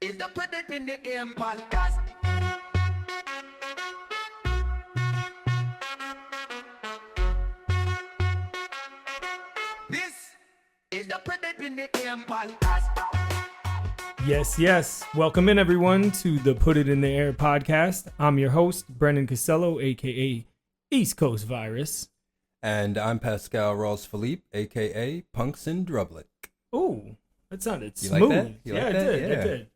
is the Put It in the Air podcast. This is the Put It in the Air podcast. Yes. Welcome in, everyone, to the Put It in the Air podcast. I'm your host, Brendan Casello, a.k.a. East Coast Virus. And I'm Pascal Rawls Philippe, a.k.a. Punks and Drublet. Oh, that sounded You smooth. like that? You like that? It did.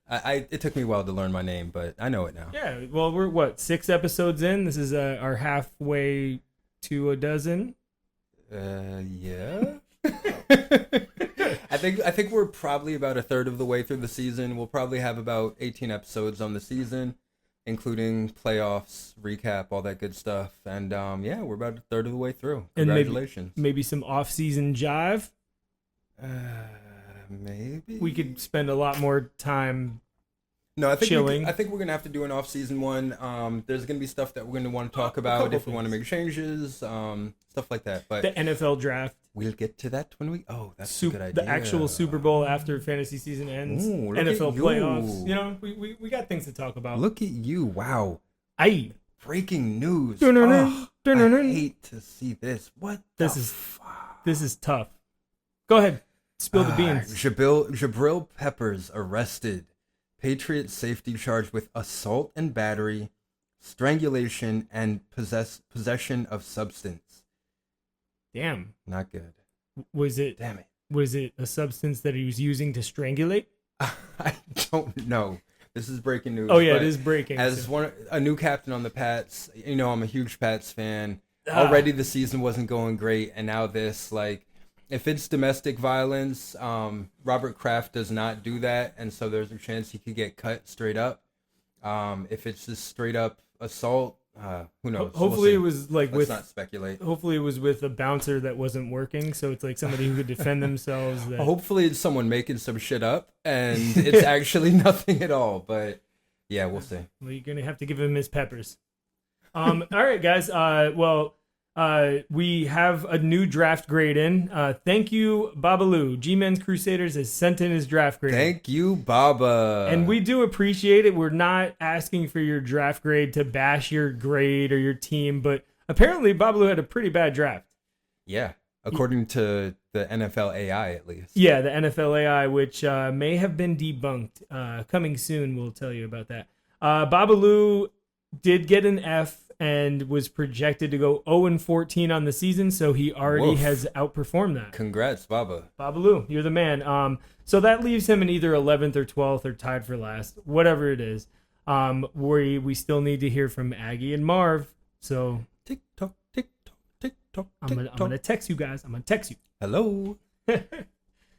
It took me a while to learn my name, but I know it now. Yeah, well, we're, 6 episodes in? This is our halfway to a dozen. Yeah. I think we're probably about a third of the way through the season. We'll probably have about 18 episodes on the season, including playoffs, recap, all that good stuff. And we're about a third of the way through. Congratulations. And maybe some off-season jive. Maybe we could spend a lot more time. No, I think chilling. I think we're gonna have to do an off-season one. There's gonna be stuff that we're gonna want to talk about if we want to make changes, stuff like that. But the NFL draft. We'll get to that when we. Oh, that's a good idea. The actual Super Bowl after fantasy season ends. Ooh, NFL playoffs. You know, we got things to talk about. Look at you! Wow. Breaking news. I hate to see this. What? This is tough. Go ahead. Spill the beans. Jabril Peppers arrested. Patriot safety charged with assault and battery, strangulation, and possession of substance. Damn. Not good. Was it? Damn it. Was it a substance that he was using to strangulate? I don't know. This is breaking news. Oh yeah, it is breaking. As a new captain on the Pats, I'm a huge Pats fan. Already the season wasn't going great, and now this, if it's domestic violence, Robert Kraft does not do that, and so there's a chance he could get cut straight up. If it's just straight up assault, who knows? Hopefully it was Let's not speculate. Hopefully it was with a bouncer that wasn't working, so it's like somebody who could defend themselves. Hopefully it's someone making some shit up, and it's actually nothing at all. But yeah, we'll see. Well, you're gonna have to give him his peppers. All right, guys. We have a new draft grade in. Thank you, Babalu. G-Men's Crusaders has sent in his draft grade. Thank you, Baba. And we do appreciate it. We're not asking for your draft grade to bash your grade or your team, but apparently Babalu had a pretty bad draft. Yeah, according to the NFL AI, at least. Yeah, the NFL AI, which may have been debunked. Coming soon, we'll tell you about that. Babalu did get an F and was projected to go 0-14 on the season, so he already has outperformed that. Congrats, Baba. Babalu, you're the man. So that leaves him in either 11th or 12th or tied for last, whatever it is. We still need to hear from Aggie and Marv. So tick tock, tick tock, tick tock. I'm gonna text you guys. I'm gonna text you. Hello.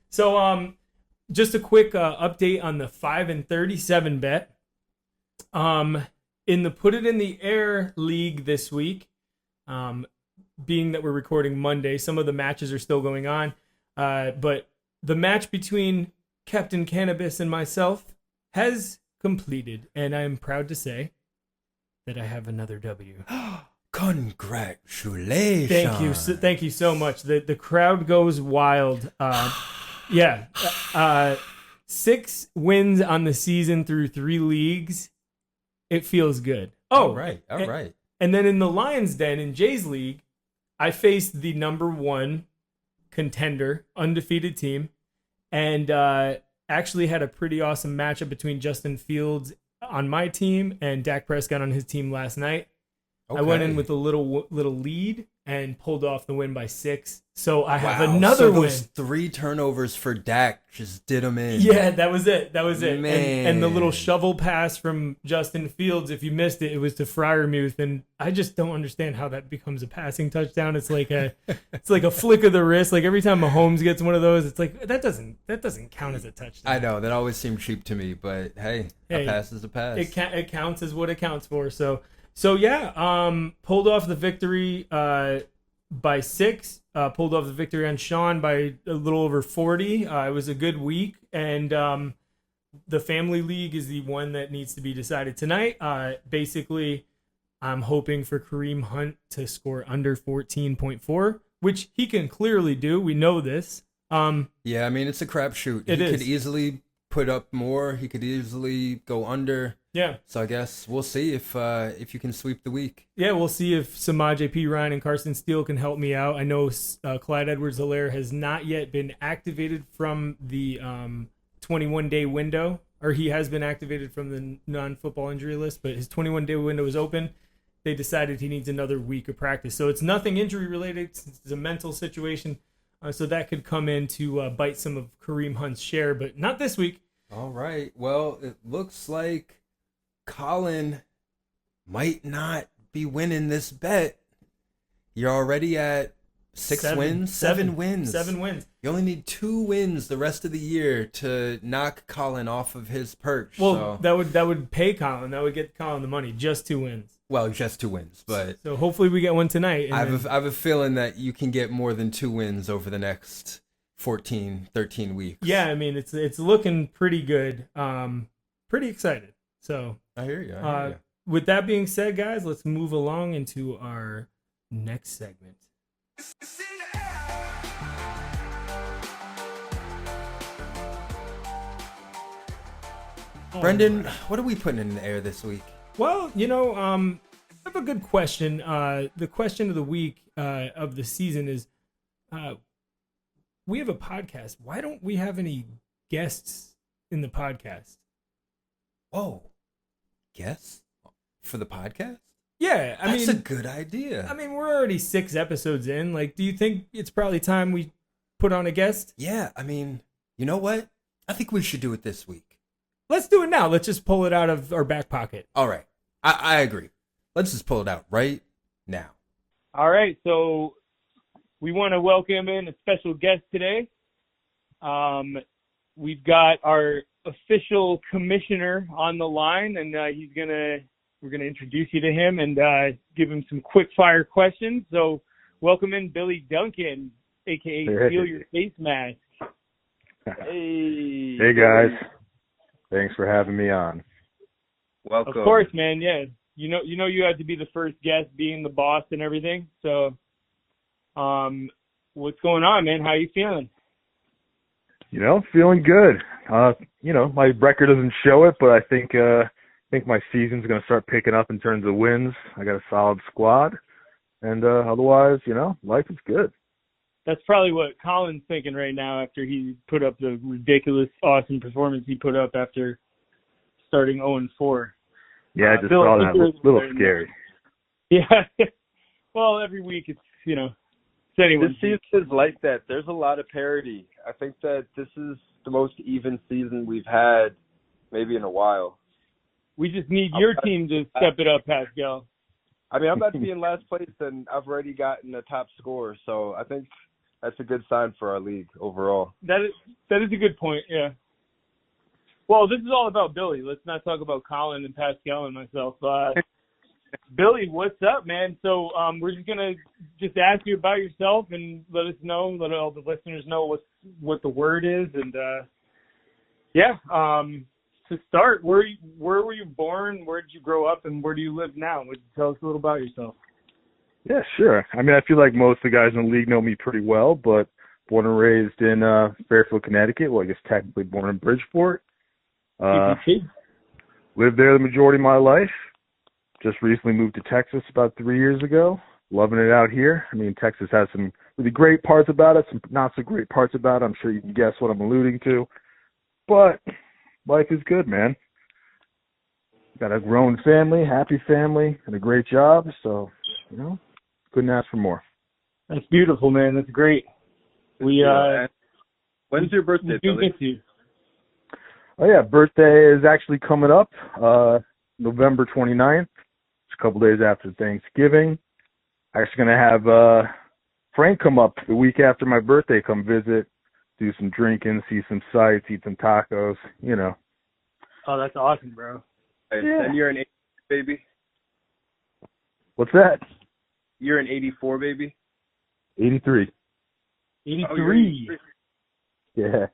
So just a quick update on the 5-37 bet. In the Put It in the Air League this week, being that we're recording Monday, some of the matches are still going on. But the match between Captain Cannabis and myself has completed, and I am proud to say that I have another W. Congratulations. Thank you so much. The crowd goes wild. 6 wins on the season through 3 leagues. It feels good. All right. And then in the Lions Den in Jay's league, I faced the number 1 contender, undefeated team, and actually had a pretty awesome matchup between Justin Fields on my team and Dak Prescott on his team last night. Okay. I went in with a little lead and pulled off the win by 6. So I have another win. Those 3 turnovers for Dak just did him in. Yeah, that was it. Man. And the little shovel pass from Justin Fields, if you missed it, it was to Freiermuth. And I just don't understand how that becomes a passing touchdown. It's like a flick of the wrist. Like every time Mahomes gets one of those, it's like that doesn't count as a touchdown. I know that always seemed cheap to me, but hey, a pass is a pass. It counts as what it counts for. So yeah, pulled off the victory by 6. Pulled off the victory on Sean by a little over 40. It was a good week, and the family league is the one that needs to be decided tonight. Basically, I'm hoping for Kareem Hunt to score under 14.4, which he can clearly do. We know this. Yeah, I mean, it's a crapshoot. He could easily put up more. He could easily go under. Yeah. So I guess we'll see if you can sweep the week. Yeah, we'll see if Samaje P. Ryan and Carson Steele can help me out. I know Clyde Edwards-Helaire has not yet been activated from the 21-day window, or he has been activated from the non-football injury list, but his 21-day window is open. They decided he needs another week of practice. So it's nothing injury-related. It's a mental situation. So that could come in to bite some of Kareem Hunt's share, but not this week. All right. Well, it looks like Colin might not be winning this bet. You're already at seven wins. 7 wins. You only need 2 wins the rest of the year to knock Colin off of his perch. Well, that would pay Colin. That would get Colin the money. Just 2 wins. Well, just 2 wins, but so hopefully we get one tonight. I have a feeling that you can get more than 2 wins over the next 14, 13 weeks. Yeah, I mean it's looking pretty good. Pretty excited. So I hear you. With that being said, guys, let's move along into our next segment. Brendan, what are we putting in the air this week? Well, I have a good question. The question of the week of the season is, we have a podcast. Why don't we have any guests in the podcast? Whoa. Guests? For the podcast? Yeah. That's a good idea. I mean, we're already 6 episodes in. Like, do you think it's probably time we put on a guest? Yeah. I mean, you know what? I think we should do it this week. Let's do it now. Let's just pull it out of our back pocket. All right. I agree. Let's just pull it out right now. All right. So we want to welcome in a special guest today. We've got our official commissioner on the line, and we're gonna introduce you to him and give him some quick fire questions. So welcome in Billy Duncan, aka Steal Your Face Mask. Hey guys. Thanks for having me on. Welcome. Of course, man. Yeah, you know you had to be the first guest, being the boss and everything. So, what's going on, man? How you feeling? Feeling good. My record doesn't show it, but I think my season's gonna start picking up in terms of wins. I got a solid squad, and otherwise, life is good. That's probably what Colin's thinking right now after he put up the ridiculous, awesome performance he put up after starting 0-4. Yeah, I just saw that. A little scary. Yeah. Well, every week it's, This season is like that. There's a lot of parity. I think that this is the most even season we've had maybe in a while. We just need your team to step it up, Pascal. I mean, I'm about to be in last place, and I've already gotten a top score, so I think that's a good sign for our league overall. That is a good point, yeah. Well, this is all about Billy. Let's not talk about Colin and Pascal and myself. Billy, what's up, man? So we're just going to ask you about yourself and let all the listeners know what the word is. And, to start, where were you born? Where did you grow up? And where do you live now? Would you tell us a little about yourself? Yeah, sure. I mean, I feel like most of the guys in the league know me pretty well, but born and raised in Fairfield, Connecticut. Well, I guess technically born in Bridgeport. Lived there the majority of my life. Just recently moved to Texas about 3 years ago. Loving it out here. I mean, Texas has some really great parts about it, some not so great parts about it. I'm sure you can guess what I'm alluding to. But life is good, man. Got a grown family, happy family, and a great job. So, couldn't ask for more. That's beautiful, man. That's great. When's your birthday, Billy? Miss you. Oh, yeah. Birthday is actually coming up November 29th. It's a couple days after Thanksgiving. Actually going to have Frank come up the week after my birthday, come visit, do some drinking, see some sights, eat some tacos, Oh, that's awesome, bro. Yeah. And you're an 84 baby? What's that? You're an 84 baby? 83. 83. Yeah.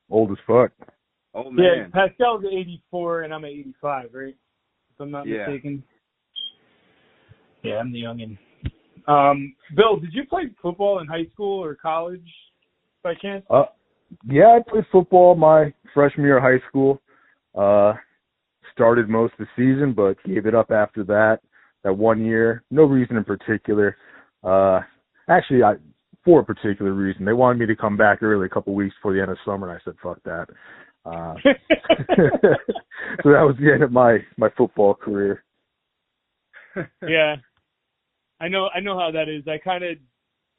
Old as fuck. Oh, man. Yeah, Pascal's 84 and I'm 85, right? If I'm not mistaken. Yeah, I'm the youngin'. Bill, did you play football in high school or college by chance? Yeah, I played football my freshman year of high school. Started most of the season, but gave it up after that. That 1 year, no reason in particular. Actually, for a particular reason, they wanted me to come back early a couple weeks before the end of summer, and I said, "Fuck that." So that was the end of my football career. Yeah, I know how that is. I kind of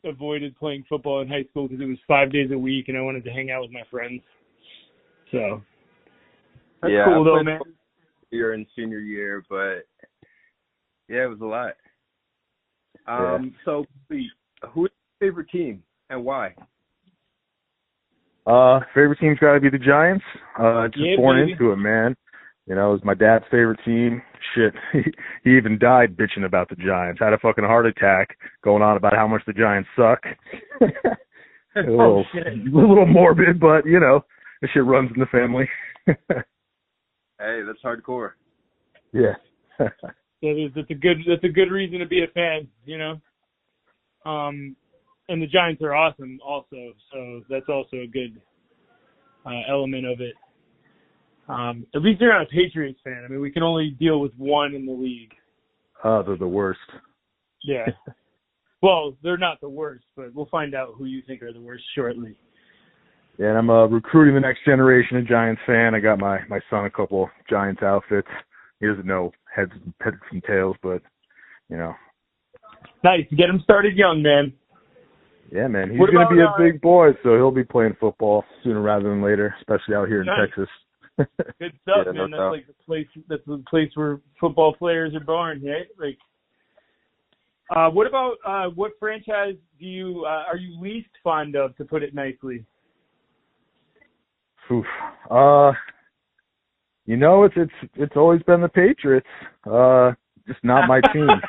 avoided playing football in high school because it was 5 days a week, and I wanted to hang out with my friends. So that's cool though, man. Year and senior year, but yeah, it was a lot. So who's your favorite team and why? Favorite team's got to be the Giants. Just born baby. into it, man. You know, it was my dad's favorite team. Shit, he even died bitching about the Giants. Had a fucking heart attack going on about how much the Giants suck. a little morbid, but you know, this shit runs in the family. Hey, that's hardcore. Yeah. That's a good reason to be a fan, you know. And the Giants are awesome also, so that's also a good element of it. At least you're not a Patriots fan. I mean, we can only deal with one in the league. They're the worst. Yeah. Well, they're not the worst, but we'll find out who you think are the worst shortly. Yeah, and I'm recruiting the next generation of Giants fan. I got my son a couple Giants outfits. He doesn't know heads and tails, but, you know. Nice. Get him started young, man. Yeah, man. He's going to be a big boy, so he'll be playing football sooner rather than later, especially out here in Texas. Good stuff, Yeah, man. no That's the place where football players are born, right? Like, what about what franchise are you least fond of, to put it nicely? Oof. You know, it's always been the Patriots. Just not my team.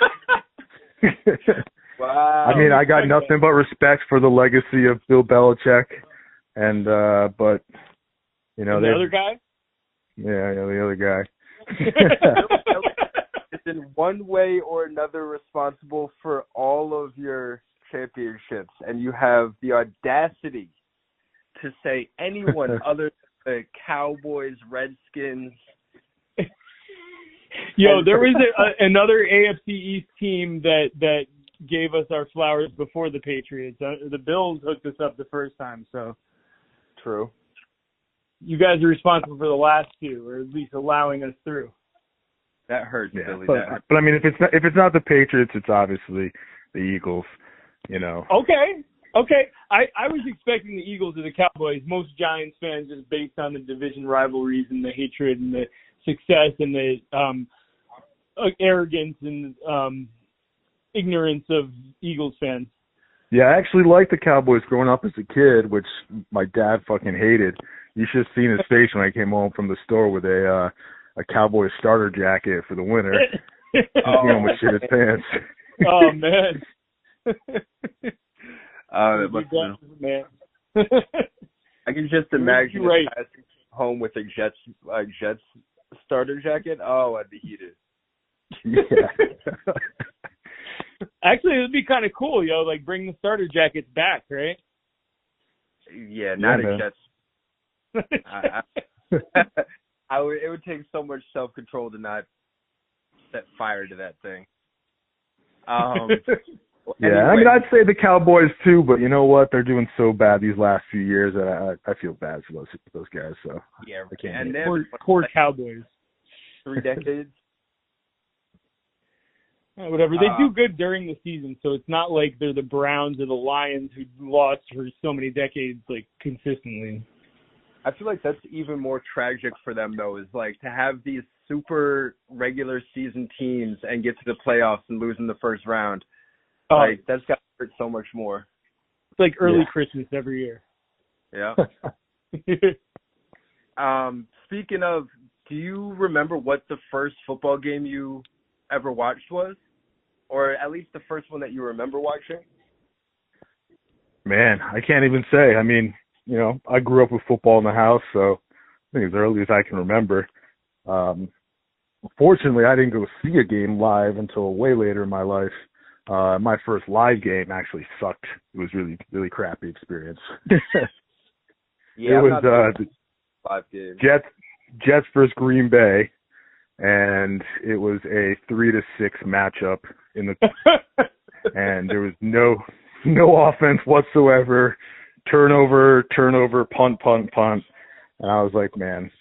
Wow. I mean, I got nothing but respect for the legacy of Bill Belichick, and but you know, the other guy. Yeah, the other guy. Is in one way or another responsible for all of your championships, and you have the audacity to say anyone other than the Cowboys, Redskins. Yo, there was another AFC East team that gave us our flowers before the Patriots. The Bills hooked us up the first time, so. True. You guys are responsible for the last two, or at least allowing us through. That hurts, Yeah, Billy. but I mean, if it's not the Patriots, it's obviously the Eagles. You know. Okay. I was expecting the Eagles or the Cowboys. Most Giants fans, just based on the division rivalries and the hatred and the success and the arrogance and ignorance of Eagles fans. Yeah, I actually liked the Cowboys growing up as a kid, which my dad fucking hated. You should have seen his face when I came home from the store with a Cowboys starter jacket for the winter. He almost shit his pants. Oh, man. That must have been. Man. I can just imagine Right. passing home with a Jets starter jacket. Oh, I'd be heated. Yeah. Actually, it would be kind of cool, yo. Like, bring the starter jackets back, right? Yeah, not Yeah, a Jets. It would take so much self-control to not set fire to that thing. Yeah, anyway. I mean, I'd say the Cowboys too, but you know what? They're doing so bad these last few years that I feel bad for those guys. So Yeah, I can't and hate then Poor Cowboys. 3 decades. Whatever. They do good during the season, so it's not like they're the Browns or the Lions who lost for so many decades, like, consistently. I feel like that's even more tragic for them, though, is like to have these super regular season teams and get to the playoffs and lose in the first round. Like, that's got to hurt so much more. It's like early Christmas every year. Yeah. Speaking of, do you remember what the first football game you ever watched was? Or at least the first one that you remember watching? Man, I can't even say. I mean, you know, I grew up with football in the house, so I think as early as I can remember. Fortunately, I didn't go see a game live until way later in my life. My first live game actually sucked. It was really, really crappy experience. Yeah, it I'm was not the 5 games. Jets versus Green Bay, and it was a 3-6 matchup in the and there was no offense whatsoever. Turnover, punt, and I was like, man,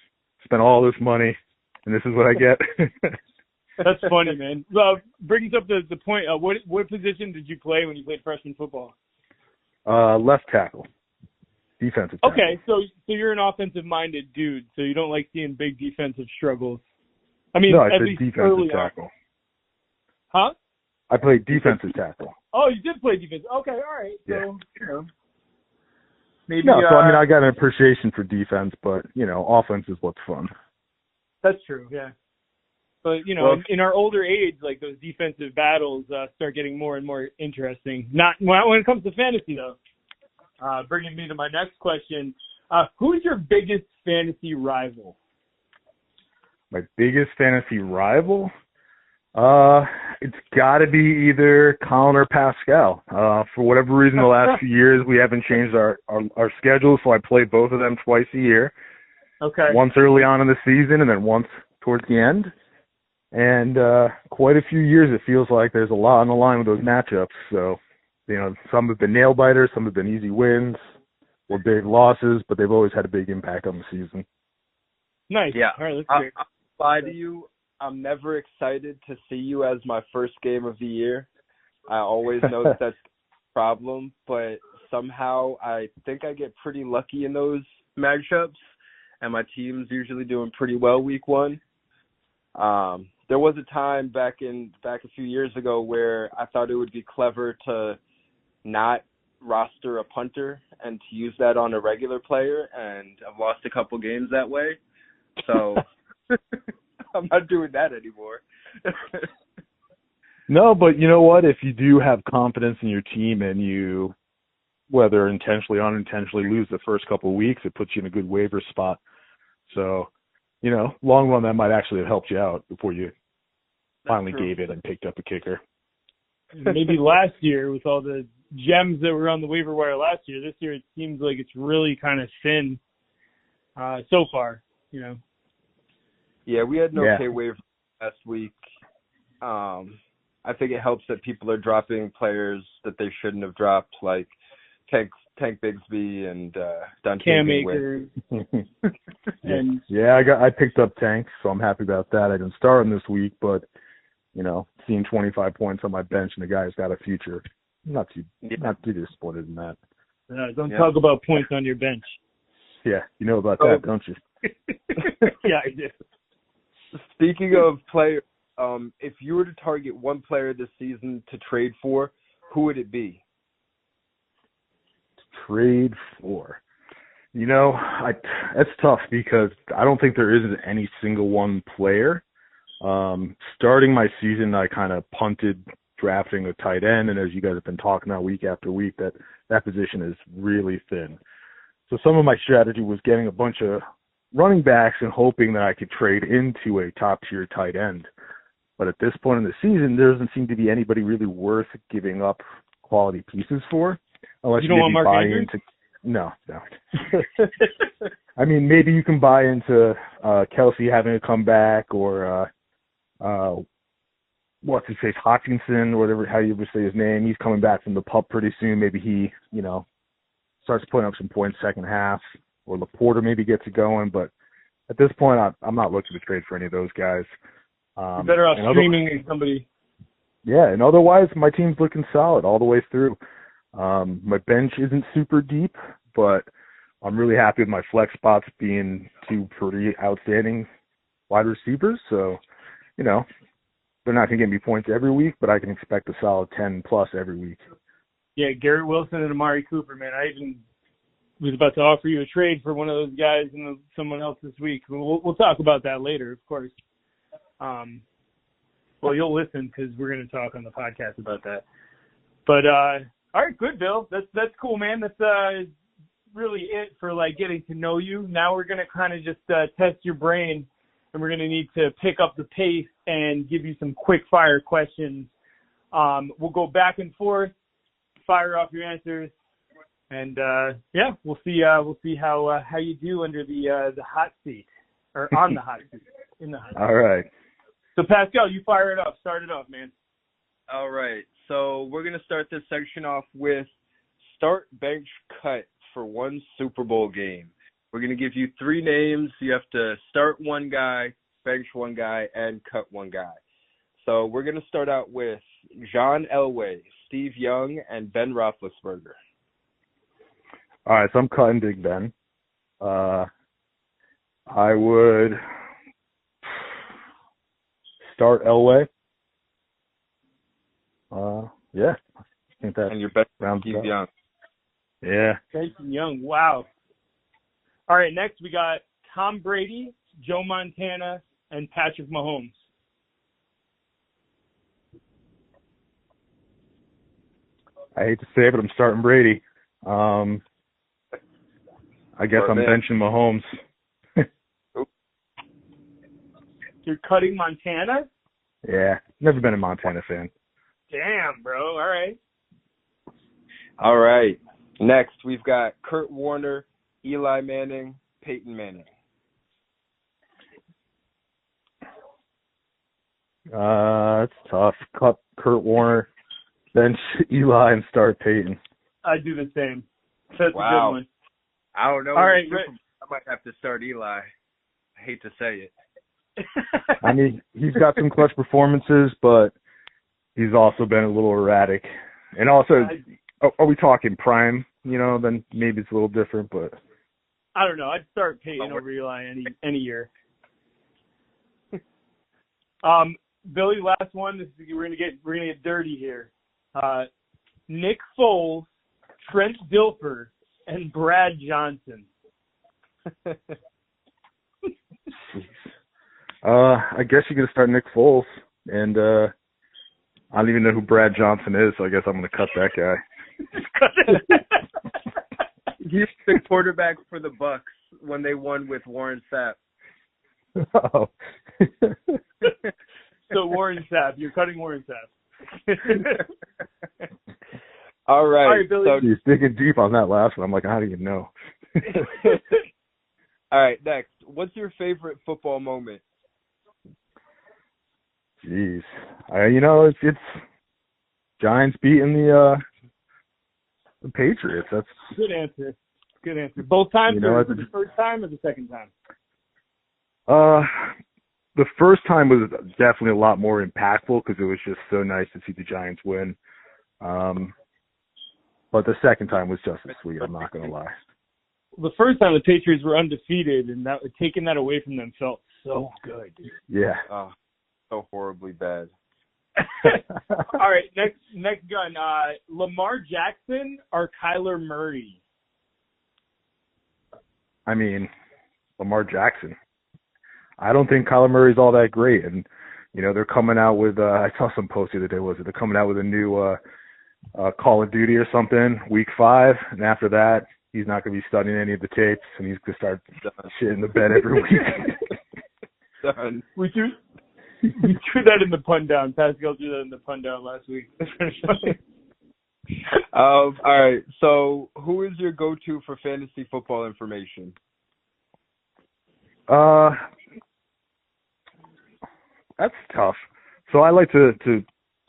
spent all this money, and this is what I get. That's funny, man. Brings up the point. What position did you play when you played freshman football? Left tackle, defensive tackle. Okay, so you're an offensive-minded dude, so you don't like seeing big defensive struggles. I mean, No, I at said least defensive early tackle. on. Huh? I played defensive tackle. Oh, you did play defense. Okay, all right. Yeah. So, maybe. No, so I mean, I got an appreciation for defense, but offense is what's fun. That's true. Yeah. But in our older age, like those defensive battles start getting more and more interesting. Not when it comes to fantasy, though. Bringing me to my next question: who's your biggest fantasy rival? My biggest fantasy rival? It's got to be either Colin or Pascal. For whatever reason, the last few years we haven't changed our schedule, so I play both of them twice a year. Okay. Once early on in the season, and then once towards the end. And quite a few years, it feels like there's a lot on the line with those matchups. So, some have been nail biters, some have been easy wins or big losses, but they've always had a big impact on the season. Nice. Yeah. All right, let's hear it. I'll lie to you. I'm never excited to see you as my first game of the year. I always know that's a problem, but somehow I think I get pretty lucky in those matchups, and my team's usually doing pretty well week 1. There was a time back a few years ago where I thought it would be clever to not roster a punter and to use that on a regular player, and I've lost a couple games that way. So I'm not doing that anymore. No, but you know what? If you do have confidence in your team and you, whether intentionally or unintentionally, lose the first couple of weeks, it puts you in a good waiver spot. So, long run, that might actually have helped you out before you finally gave it and picked up a kicker. Maybe last year with all the gems that were on the waiver wire last year, this year it seems like it's really kind of thin so far, Yeah, we had an okay waiver last week. I think it helps that people are dropping players that they shouldn't have dropped, like Tank Bigsby and Dante Cam Greenway. Akers. And I picked up Tank, so I'm happy about that. I didn't start him this week, but seeing 25 points on my bench and the guy's got a future, not too disappointed in that. Don't talk about points on your bench. Yeah, you know about that, don't you? Yeah, I do. Speaking of players, if you were to target one player this season to trade for, who would it be? Trade for? That's tough because I don't think there isn't any single one player. Starting my season, I kind of punted drafting a tight end, and as you guys have been talking about week after week, that position is really thin. So some of my strategy was getting a bunch of running backs and hoping that I could trade into a top-tier tight end. But at this point in the season, there doesn't seem to be anybody really worth giving up quality pieces for. Unless you don't want Mark buy Andrews? into No. I mean, maybe you can buy into Kelsey having to come back, or what's his face, Hawkinson, or whatever, how you would say his name. He's coming back from the pup pretty soon. Maybe he, starts putting up some points second half, or Laporta maybe gets it going. But at this point, I'm not looking to trade for any of those guys. You're better off streaming in somebody. Yeah, and otherwise, my team's looking solid all the way through. My bench isn't super deep, but I'm really happy with my flex spots being two pretty outstanding wide receivers. So, they're not going to give me points every week, but I can expect a solid 10 plus every week. Yeah, Garrett Wilson and Amari Cooper, man. I even was about to offer you a trade for one of those guys and someone else this week. We'll talk about that later, of course. Well, you'll listen because we're going to talk on the podcast about that. But all right, good, Bill. That's cool, man. That's really it for getting to know you. Now we're going to kind of just test your brain, and we're going to need to pick up the pace and give you some quick fire questions. We'll go back and forth, fire off your answers, And yeah, we'll see how you do under the hot seat, or on the hot seat, in the hot seat. All right. So Pascal, you fire it up. Start it up, man. All right. So we're going to start this section off with start, bench, cut for one Super Bowl game. We're going to give you 3 names. You have to start one guy, bench one guy, and cut one guy. So we're going to start out with John Elway, Steve Young, and Ben Roethlisberger. All right, so I'm cutting Big Ben. I would start Elway. Yeah, I think that And your best rounds it Steve up. Young. Yeah. Jason Young. Wow. All right, next we got Tom Brady, Joe Montana, and Patrick Mahomes. I hate to say it, but I'm starting Brady. I guess I'm benching Mahomes. You're cutting Montana? Yeah, never been a Montana fan. Damn, bro. All right. All right. Next, we've got Kurt Warner, Eli Manning, Peyton Manning. It's tough. Cut Kurt Warner, bench Eli, and start Peyton. I do the same. That's Wow. a good one. I don't know. All right, I might have to start Eli. I hate to say it. I mean, he's got some clutch performances, but he's also been a little erratic. And also, are we talking prime? You know, then maybe it's a little different, but I don't know. I'd start Peyton over Eli any year. Billy, last one. We're gonna get dirty here. Nick Foles, Trent Dilfer, and Brad Johnson. I guess you're gonna start Nick Foles, and I don't even know who Brad Johnson is, so I guess I'm gonna cut that guy. He's the quarterback for the Bucks when they won with Warren Sapp. Oh. So Warren Sapp, you're cutting Warren Sapp. All right. All right, Billy. So, He's digging deep on that last one. I'm like, how do you know? all right, next. What's your favorite football moment? Jeez, it's Giants beating the Patriots. That's Good answer. Good answer. Both times, or it's a- the first time or the second time? the first time was definitely a lot more impactful because it was just so nice to see the Giants win. But the second time was just as sweet. I'm not gonna lie. The first time the Patriots were undefeated, and that taking that away from them felt so good. Yeah. Oh, so horribly bad. All right, next gun. Lamar Jackson or Kyler Murray? I mean, Lamar Jackson. I don't think Kyler Murray's all that great, and they're coming out with. I saw some post the other day. They're coming out with a new Call of Duty or something, week 5, and after that, he's not going to be studying any of the tapes, and he's going to start shit in the bed every week. Done. We threw that in the pun down. Pascal threw that in the pun down last week. All right. So, who is your go-to for fantasy football information? That's tough. So I like to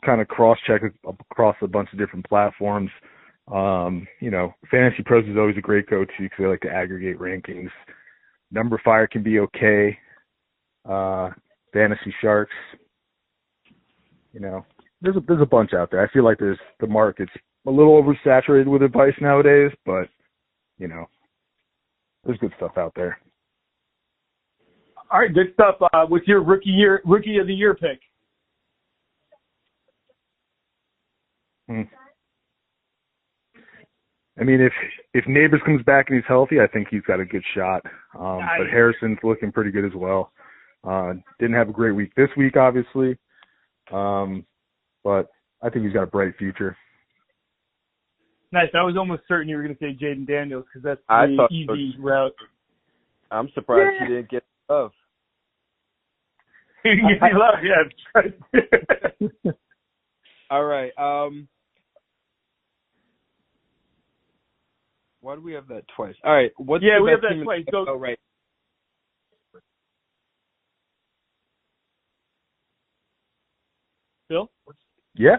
kind of cross-check across a bunch of different platforms. Fantasy Pros is always a great go-to because they like to aggregate rankings. Number Fire can be okay. Fantasy Sharks. There's a bunch out there. I feel like the market's a little oversaturated with advice nowadays, but there's good stuff out there. All right, good stuff. What's your rookie of the year pick? I mean, if Neighbors comes back and he's healthy, I think he's got a good shot. But Harrison's looking pretty good as well. Didn't have a great week this week, obviously, but I think he's got a bright future. Nice. I was almost certain you were going to say Jaden Daniels because that's I the thought easy route. I'm surprised he didn't get love. Yeah. All right. Why do we have that twice? All right. What's Yeah, the we have best that team in twice. the So- NFL right? Phil? Yeah.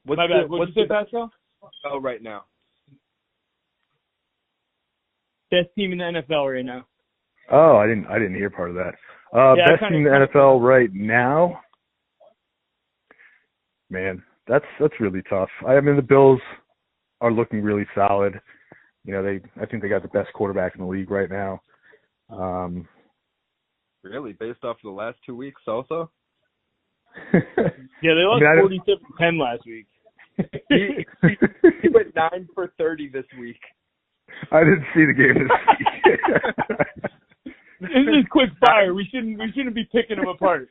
What's My bad. the, What'd you say, Pascal? NFL right now? Best team in the NFL right now. Oh, I didn't hear part of that. Yeah, I Best team in the NFL right now. Man, that's really tough. I mean, the Bills are looking really solid. You know, I think they got the best quarterback in the league right now. Really? Based off of the last 2 weeks also? Yeah, they lost I mean, 47-10 last week. He went 9 for 30 this week. I didn't see the game this week. This is quick fire. We shouldn't be picking them apart.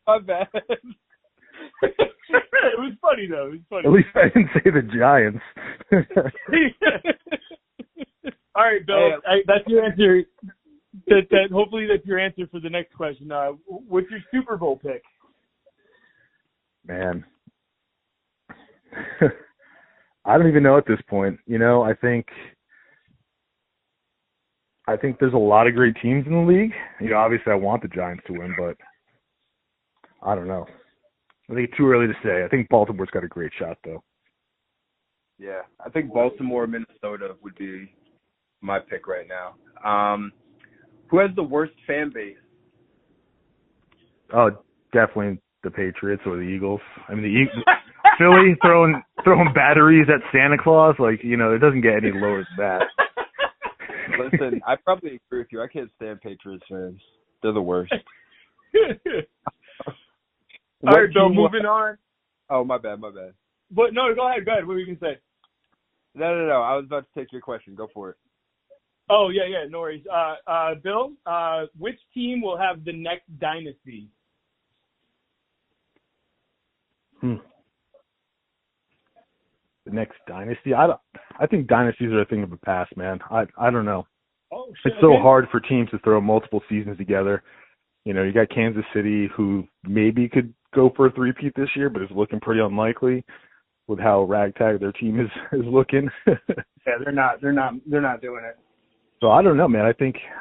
My bad. It was funny though. It was funny. At least I didn't say the Giants. All right, Bill. That's your answer. That hopefully that's your answer for the next question. What's your Super Bowl pick? Man, I don't even know at this point. You know, I think there's a lot of great teams in the league. You know, obviously I want the Giants to win, but I don't know. I think it's too early to say. I think Baltimore's got a great shot, though. Yeah, I think Baltimore, Minnesota would be my pick right now. Who has the worst fan base? Oh, definitely the Patriots or the Eagles. I mean, Philly throwing batteries at Santa Claus, like, you know, it doesn't get any lower than that. Listen, I probably agree with you. I can't stand Patriots fans. They're the worst. All right, Bill, moving on. Oh, my bad. But no, go ahead. What were you going to say? No. I was about to take your question. Go for it. Oh, yeah, no worries. Bill, which team will have the next dynasty? The next dynasty? I think dynasties are a thing of the past, man. I don't know. Oh, shit, it's so hard for teams to throw multiple seasons together. You know, you got Kansas City, who maybe could go for a three-peat this year, but is looking pretty unlikely with how ragtag their team is looking. Yeah, they're not doing it. So I don't know, man.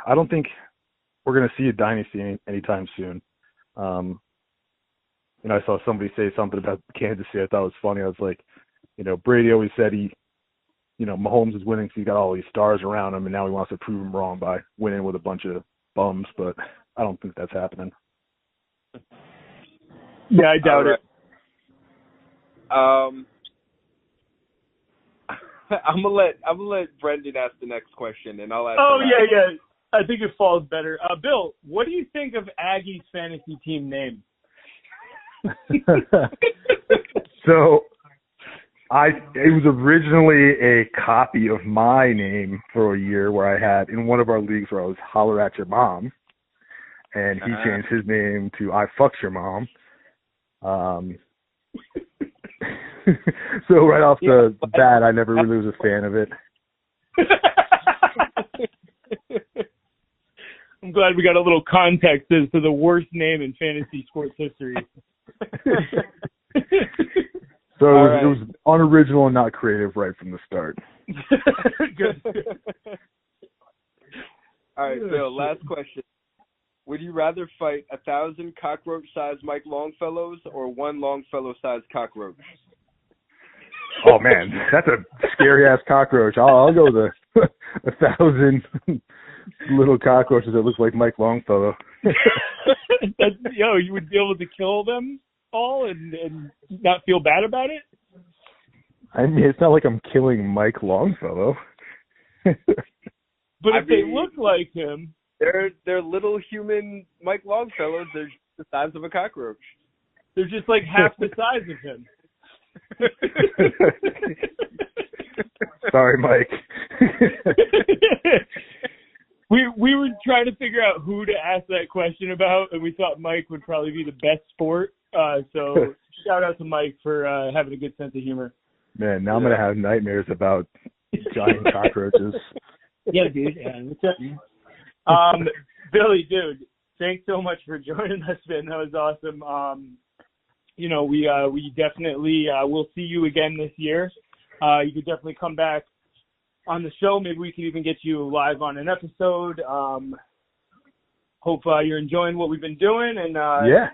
I don't think we're going to see a dynasty anytime soon. You know, I saw somebody say something about Kansas City. I thought it was funny. I was like, you know, Brady always said Mahomes is winning because he's got all these stars around him, and now he wants to prove him wrong by winning with a bunch of bums. But I don't think that's happening. Yeah, I doubt it. I'm gonna let Brendan ask the next question, and I'll ask. Oh yeah. I think it falls better. Bill, what do you think of Aggie's fantasy team name? So, it was originally a copy of my name for a year where I had in one of our leagues where I was Holler at Your Mom, and he changed his name to I Fucked Your Mom. So right off the bat, I never really was a fan of it. I'm glad we got a little context as to the worst name in fantasy sports history. So it was unoriginal and not creative right from the start. Good. All right, Bill, last question. Would you rather fight 1,000 cockroach-sized Mike Longfellows or one Longfellow-sized cockroach? Oh, man, that's a scary-ass cockroach. I'll go with 1,000 little cockroaches that look like Mike Longfellow. You would be able to kill them all and not feel bad about it? I mean, it's not like I'm killing Mike Longfellow. But if they look like him... They're little human Mike Longfellows. They're the size of a cockroach. They're just like half the size of him. Sorry, Mike. We were trying to figure out who to ask that question about, and we thought Mike would probably be the best sport. So shout out to Mike for having a good sense of humor. Man, now I'm going to have nightmares about giant cockroaches. Yeah, dude. What's up? Billy, dude, thanks so much for joining us, man. That was awesome. We definitely will see you again this year. you could definitely come back on the show. Maybe we can even get you live on an episode. Hope you're enjoying what we've been doing. And yeah,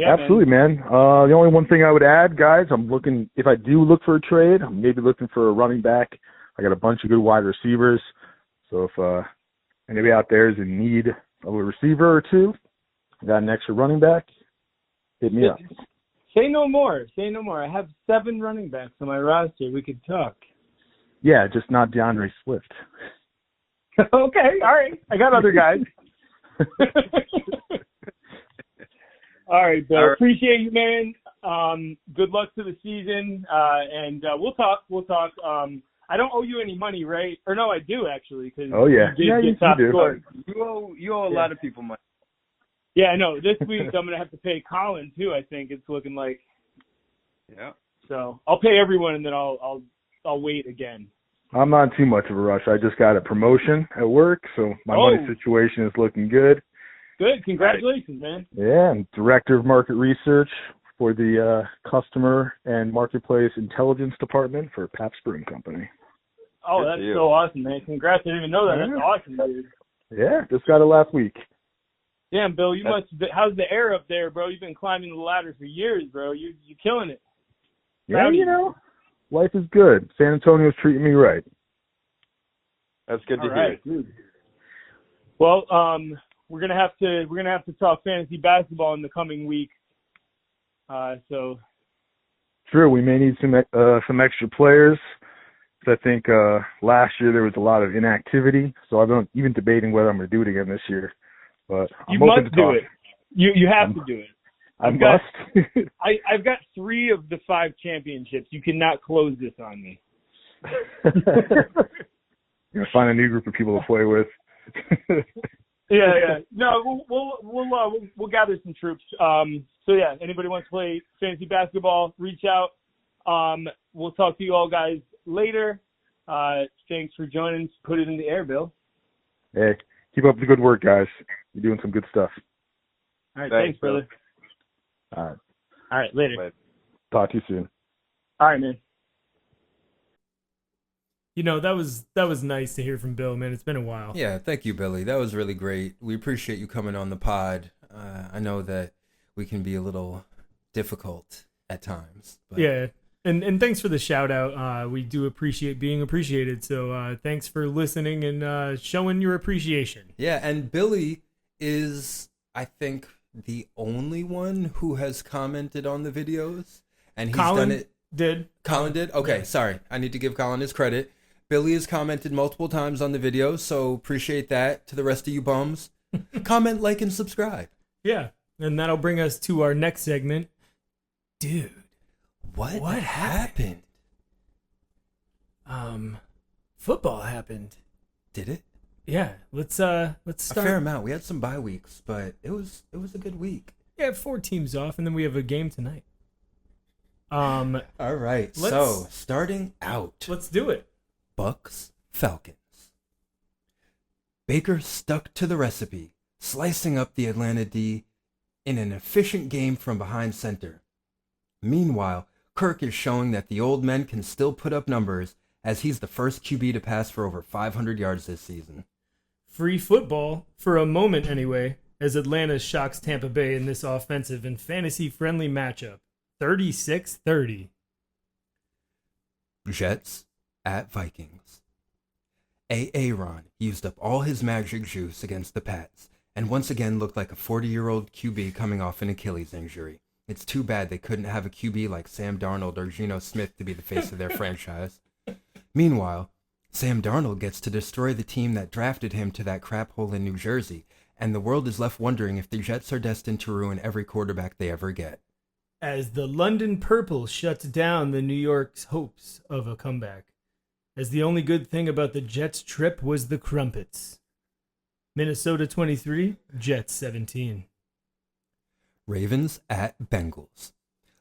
absolutely, man. The only one thing I would add, guys, if I do look for a trade, I'm maybe looking for a running back. I got a bunch of good wide receivers. So if anybody out there is in need of a receiver or two, got an extra running back, hit me up. Say no more. I have 7 running backs on my roster. We could talk. Yeah, just not DeAndre Swift. Okay, all right. I got other guys. All right, Bill. All right. Appreciate you, man. Good luck to the season, and we'll talk. I don't owe you any money, right? Or no, I do actually. Cause you do. You owe a lot of people money. Yeah, I know. This week I'm gonna have to pay Colin too. I think it's looking like. Yeah. So I'll pay everyone, and then I'll wait again. I'm not in too much of a rush. I just got a promotion at work, so my money situation is looking good. Good. Congratulations, man. Yeah, I'm Director of Market Research for the Customer and Marketplace Intelligence Department for Pabst Brewing Company. Oh, that's so awesome, man. Congrats. I didn't even know that. That's awesome, dude. Yeah, just got it last week. Damn, Bill, you must. How's the air up there, bro? You've been climbing the ladder for years, bro. You're killing it. Yeah, life is good. San Antonio's treating me right. That's good to hear. Dude. Well, we're gonna have to talk fantasy basketball in the coming week. So. True, we may need some extra players. I think last year there was a lot of inactivity, so I've been even debating whether I'm going to do it again this year. But I'm open to talk. You must do it. You have to do it. I must. I've got 3 of the 5 championships. You cannot close this on me. You're gonna find a new group of people to play with. Yeah. No, we'll gather some troops. So yeah, anybody wants to play fantasy basketball, reach out. We'll talk to you all guys later. Thanks for joining. Put it in the air, Bill. Hey, keep up the good work, guys. You're doing some good stuff. All right, thanks brother. All right, later. Talk to you soon. All right, man. That was nice to hear from Bill, man. It's been a while. Yeah, thank you, Billy. That was really great. We appreciate you coming on the pod. I know that we can be a little difficult at times. But... Yeah, and thanks for the shout out. We do appreciate being appreciated. So thanks for listening and showing your appreciation. Yeah, and Billy is, I think, the only one who has commented on the videos, and he's done it. Colin did? Okay, yeah. Sorry. I need to give Colin his credit. Billy has commented multiple times on the videos, so appreciate that. To the rest of you bums, comment, like, and subscribe. Yeah, and that'll bring us to our next segment. Dude, what happened? Football happened. Did it? Yeah, let's start. A fair amount. We had some bye weeks, but it was a good week. Yeah, 4 teams off, and then we have a game tonight. All right. So starting out, let's do it. Bucks Falcons. Baker stuck to the recipe, slicing up the Atlanta D in an efficient game from behind center. Meanwhile, Kirk is showing that the old men can still put up numbers, as he's the first QB to pass for over 500 yards this season. Free football, for a moment anyway, as Atlanta shocks Tampa Bay in this offensive and fantasy-friendly matchup. 36-30. Jets at Vikings. Aaron used up all his magic juice against the Pats, and once again looked like a 40-year-old QB coming off an Achilles injury. It's too bad they couldn't have a QB like Sam Darnold or Geno Smith to be the face of their franchise. Meanwhile, Sam Darnold gets to destroy the team that drafted him to that crap hole in New Jersey, and the world is left wondering if the Jets are destined to ruin every quarterback they ever get. As the London Purple shuts down the New York's hopes of a comeback. As the only good thing about the Jets' trip was the crumpets. Minnesota 23, Jets 17. Ravens at Bengals.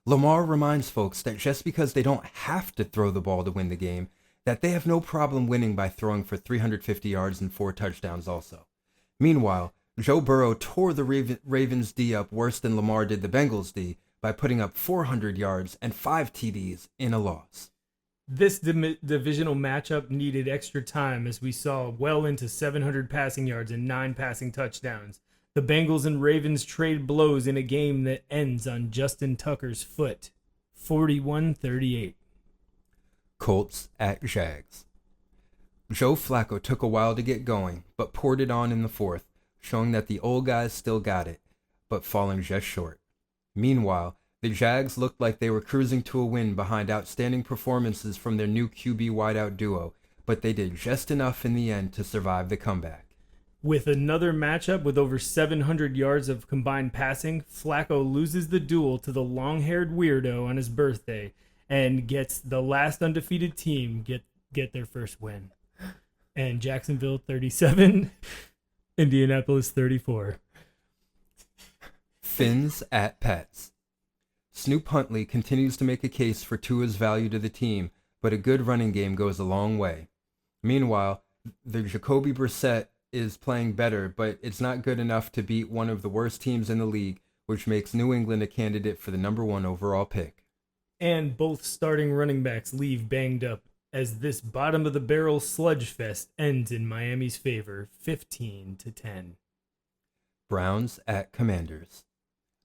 Lamar reminds folks that just because they don't have to throw the ball to win the game, that they have no problem winning by throwing for 350 yards and 4 touchdowns also. Meanwhile, Joe Burrow tore the Ravens D up worse than Lamar did the Bengals D by putting up 400 yards and 5 TDs in a loss. This divisional matchup needed extra time as we saw well into 700 passing yards and 9 passing touchdowns. The Bengals and Ravens trade blows in a game that ends on Justin Tucker's foot, 41-38. Colts at Jags. Joe Flacco took a while to get going, but poured it on in the fourth, showing that the old guys still got it, but falling just short. Meanwhile, the Jags looked like they were cruising to a win behind outstanding performances from their new QB wideout duo, but they did just enough in the end to survive the comeback. With another matchup with over 700 yards of combined passing, Flacco loses the duel to the long-haired weirdo on his birthday and gets the last undefeated team get their first win. And Jacksonville 37, Indianapolis 34. Fins at Pets. Snoop Huntley continues to make a case for Tua's value to the team, but a good running game goes a long way. Meanwhile, the Jacoby Brissett is playing better, but it's not good enough to beat one of the worst teams in the league, which makes New England a candidate for the number 1 overall pick. And both starting running backs leave banged up as this bottom-of-the-barrel sludge fest ends in Miami's favor, 15-10. Browns at Commanders.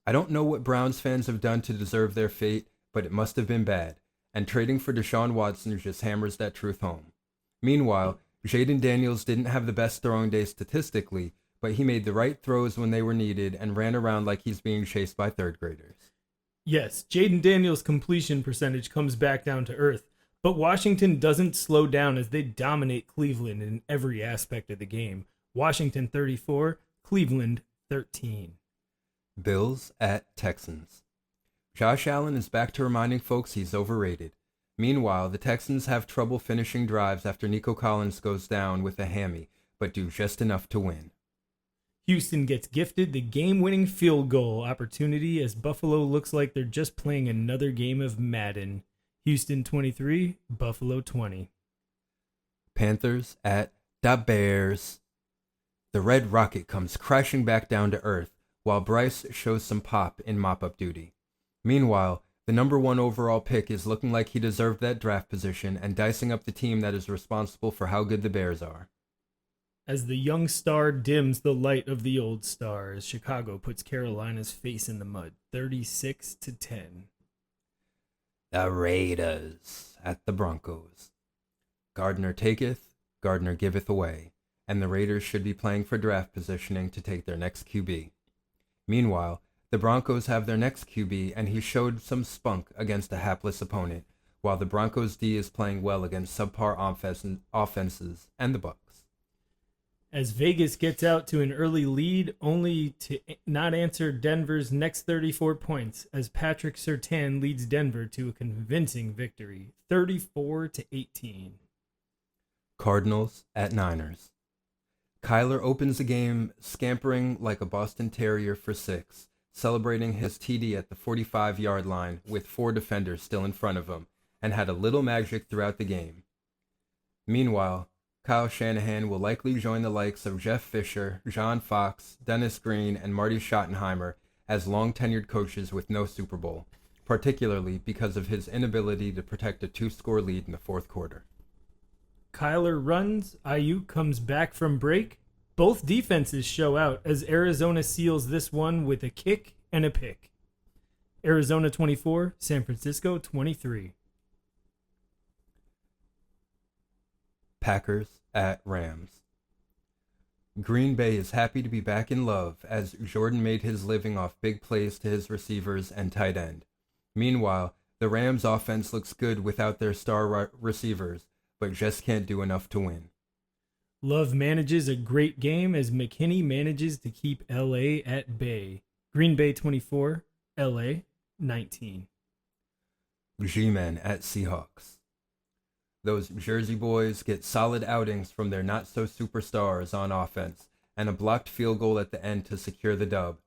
I don't know what Browns fans have done to deserve their fate, but it must have been bad, and trading for Deshaun Watson just hammers that truth home. Meanwhile, Jaden Daniels didn't have the best throwing day statistically, but he made the right throws when they were needed and ran around like he's being chased by third graders. Yes, Jaden Daniels' completion percentage comes back down to earth, but Washington doesn't slow down as they dominate Cleveland in every aspect of the game. Washington 34, Cleveland 13. Bills at Texans. Josh Allen is back to reminding folks he's overrated. Meanwhile, the Texans have trouble finishing drives after Nico Collins goes down with a hammy, but do just enough to win. Houston gets gifted the game-winning field goal opportunity as Buffalo looks like they're just playing another game of Madden. Houston 23, Buffalo 20. Panthers at the Bears. The Red Rocket comes crashing back down to earth, while Bryce shows some pop in mop-up duty. Meanwhile, the number 1 overall pick is looking like he deserved that draft position and dicing up the team that is responsible for how good the Bears are. As the young star dims the light of the old star, as Chicago puts Carolina's face in the mud, 36-10. The Raiders at the Broncos. Gardner taketh, Gardner giveth away, and the Raiders should be playing for draft positioning to take their next QB. Meanwhile, the Broncos have their next QB, and he showed some spunk against a hapless opponent, while the Broncos D is playing well against subpar offenses and the Bucs. As Vegas gets out to an early lead, only to not answer Denver's next 34 points, as Patrick Surtain leads Denver to a convincing victory, 34-18. Cardinals at Niners. Kyler opens the game scampering like a Boston Terrier for 6, celebrating his TD at the 45-yard line with 4 defenders still in front of him, and had a little magic throughout the game. Meanwhile, Kyle Shanahan will likely join the likes of Jeff Fisher, John Fox, Dennis Green, and Marty Schottenheimer as long-tenured coaches with no Super Bowl, particularly because of his inability to protect a 2-score lead in the fourth quarter. Kyler runs, Ayuk comes back from break. Both defenses show out as Arizona seals this one with a kick and a pick. Arizona 24, San Francisco 23. Packers at Rams. Green Bay is happy to be back in love as Jordan made his living off big plays to his receivers and tight end. Meanwhile, the Rams offense looks good without their star receivers, but just can't do enough to win. Love manages a great game as McKinney manages to keep LA at bay. Green Bay 24, LA 19. G-Men at Seahawks. Those Jersey boys get solid outings from their not-so-superstars on offense, and a blocked field goal at the end to secure the dub.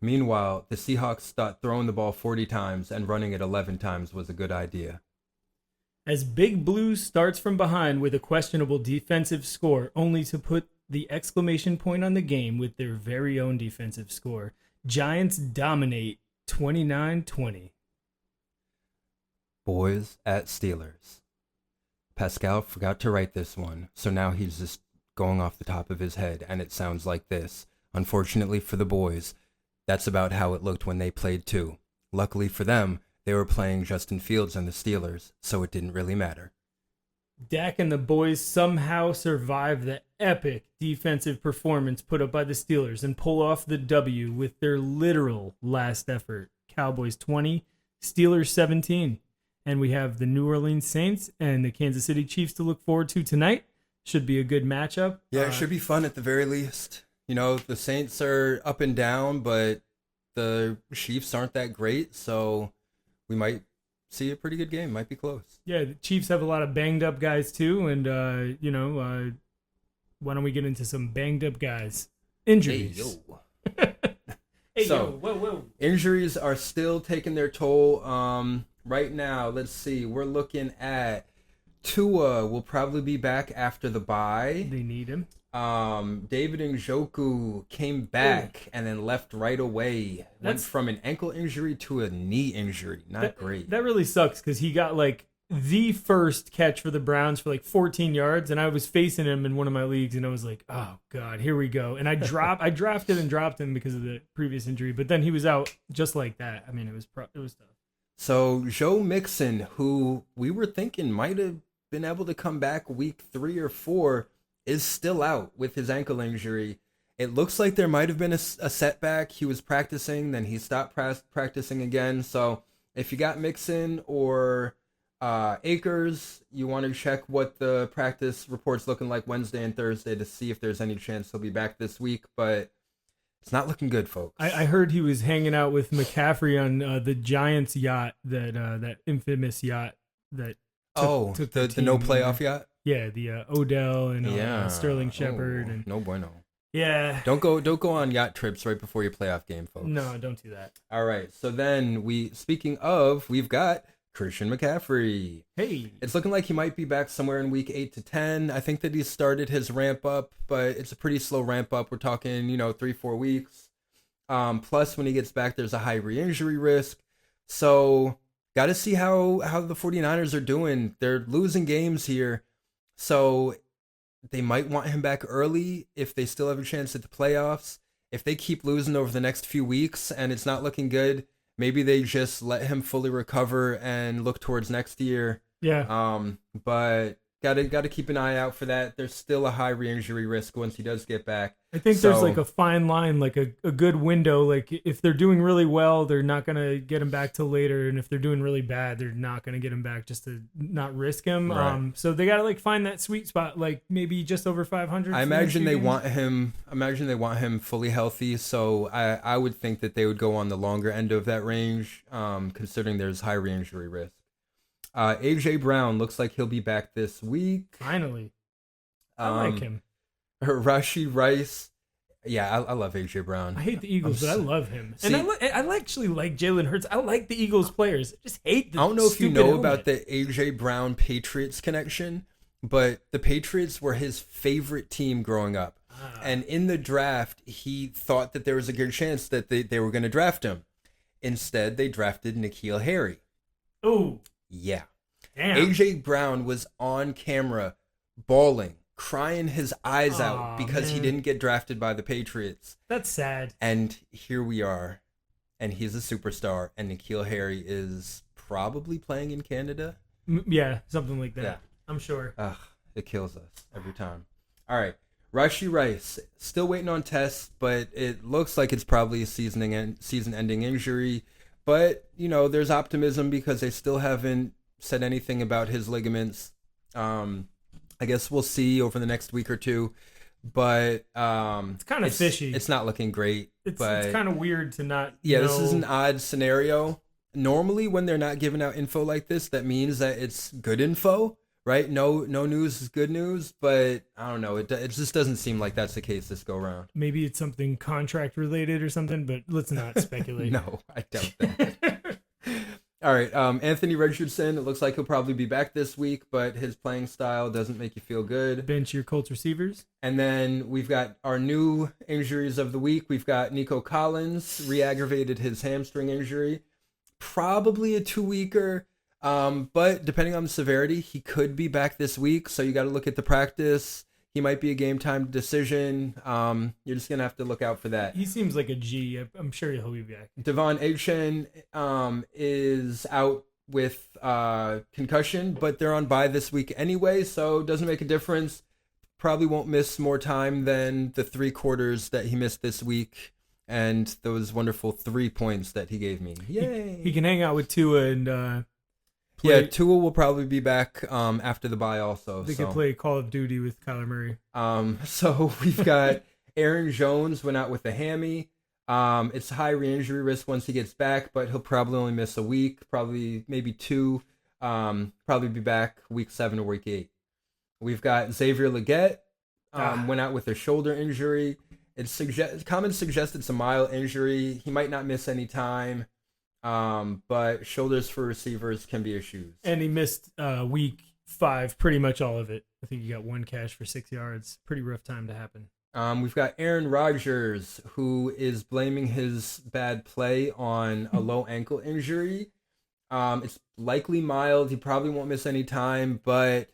Meanwhile, the Seahawks thought throwing the ball 40 times and running it 11 times was a good idea. As Big Blue starts from behind with a questionable defensive score, only to put the exclamation point on the game with their very own defensive score. Giants dominate 29-20. Boys at Steelers. Pascal forgot to write this one, so now he's just going off the top of his head, and it sounds like this. Unfortunately for the boys, that's about how it looked when they played too. Luckily for them, they were playing Justin Fields and the Steelers, so it didn't really matter. Dak and the boys somehow survive the epic defensive performance put up by the Steelers and pull off the W with their literal last effort. Cowboys 20, Steelers 17. And we have the New Orleans Saints and the Kansas City Chiefs to look forward to tonight. Should be a good matchup. Yeah, it should be fun at the very least. You know, the Saints are up and down, but the Chiefs aren't that great, so we might see a pretty good game. Might be close. Yeah, the Chiefs have a lot of banged up guys too, and why don't we get into some banged up guys? Injuries. Hey, So- whoa. Injuries are still taking their toll. Right now, let's see. We're looking at Tua will probably be back after the bye. They need him. David Njoku came back and then left right away. Went That's- from an ankle injury to a knee injury. Not great. That really sucks because he got like the first catch for the Browns for like 14 yards, and I was facing him in one of my leagues, and I was like, "Oh God, here we go!" And I drafted and dropped him because of the previous injury, but then he was out just like that. I mean, it was tough. So Joe Mixon, who we were thinking might have been able to come back week 3 or 4, is still out with his ankle injury. It looks like there might have been a setback. He was practicing, then he stopped practicing again. So if you got Mixon or Akers, you want to check what the practice report's looking like Wednesday and Thursday to see if there's any chance he'll be back this week. But it's not looking good, folks. I heard he was hanging out with McCaffrey on the Giants yacht, that infamous yacht that. Took the team. no playoff yacht. Yeah, the Odell and Sterling Shepard and no bueno. yeah. Don't go on yacht trips right before your playoff game, folks. No, don't do that. All right. So then speaking of, we've got Christian McCaffrey. Hey, It's looking like he might be back somewhere in week 8 to 10. I think that he started his ramp up, but it's a pretty slow ramp up. We're talking, 3-4 weeks. Plus when he gets back, there's a high re-injury risk. So got to see how the 49ers are doing. They're losing games here. So they might want him back early if they still have a chance at the playoffs. If they keep losing over the next few weeks and it's not looking good, maybe they just let him fully recover and look towards next year. yeah. But gotta keep an eye out for that. There's still a high re-injury risk once he does get back. I think there's So- like a fine line, like a good window. Like if they're doing really well, they're not gonna get him back till later, and if they're doing really bad, they're not gonna get him back just to not risk him. Right. So they gotta like find that sweet spot, like maybe just over 500. I for the next imagine few they games. want him. Imagine they want him fully healthy. So I would think that they would go on the longer end of that range, considering there's high re-injury risk. AJ Brown looks like he'll be back this week. Finally, I like him. Rashid Rice. Yeah, I love AJ Brown. I hate the Eagles, but I love him. See- And I actually like Jalen Hurts. I like the Eagles players. I just hate the I don't know if you stupid know helmet. about the AJ Brown Patriots connection, but the Patriots were his favorite team growing up. And in the draft, he thought that there was a good chance that they were going to draft him. Instead, they drafted N'Keal Harry. Oh, Yeah. damn. AJ Brown was on camera bawling, crying his eyes Aw, out because he man. didn't get drafted by the Patriots. That's sad. And here we are. And he's a superstar. And N'Keal Harry is probably playing in Canada. Yeah, something like that. Yeah. I'm sure. Ugh, it kills us every time. All right. Rashid Rice, still waiting on tests, but it looks like it's probably a season-ending injury. But, there's optimism because they still haven't said anything about his ligaments. I guess we'll see over the next week or two. But It's kind of fishy. It's not looking great. It's but kind of weird to not. yeah, this is know- an odd scenario. Normally, when they're not giving out info like this, that means that it's good info, right? No news is good news, but I don't know. It just doesn't seem like that's the case this go around. Maybe it's something contract related or something, but let's not speculate. No, I don't think. All right, Anthony Richardson. It looks like he'll probably be back this week, but his playing style doesn't make you feel good. Bench your Colts receivers. And then we've got our new injuries of the week. We've got Nico Collins re-aggravated his hamstring injury. Probably a 2-weeker. But depending on the severity, he could be back this week. So you got to look at the practice. He might be a game time decision. You're just gonna have to look out for that. He seems like a G. I'm sure he'll be back. Devon Achane is out with concussion, but they're on bye this week anyway, so it doesn't make a difference. Probably won't miss more time than the 3 quarters that he missed this week and those wonderful 3 points that he gave me. Yay! He can hang out with Tua and Yeah, Tua will probably be back after the bye also. they could play Call of Duty with Kyler Murray. So we've got Aaron Jones went out with a hammy. It's high re-injury risk once he gets back, but he'll probably only miss a week, probably maybe 2. Probably be back week 7 or week 8. We've got Xavier Legette, went out with a shoulder injury. Common suggests it's a mild injury. He might not miss any time. But shoulders for receivers can be issues. And he missed week 5, pretty much all of it. I think he got 1 catch for 6 yards. Pretty rough time to happen. We've got Aaron Rodgers, who is blaming his bad play on a low ankle injury. It's likely mild. He probably won't miss any time, but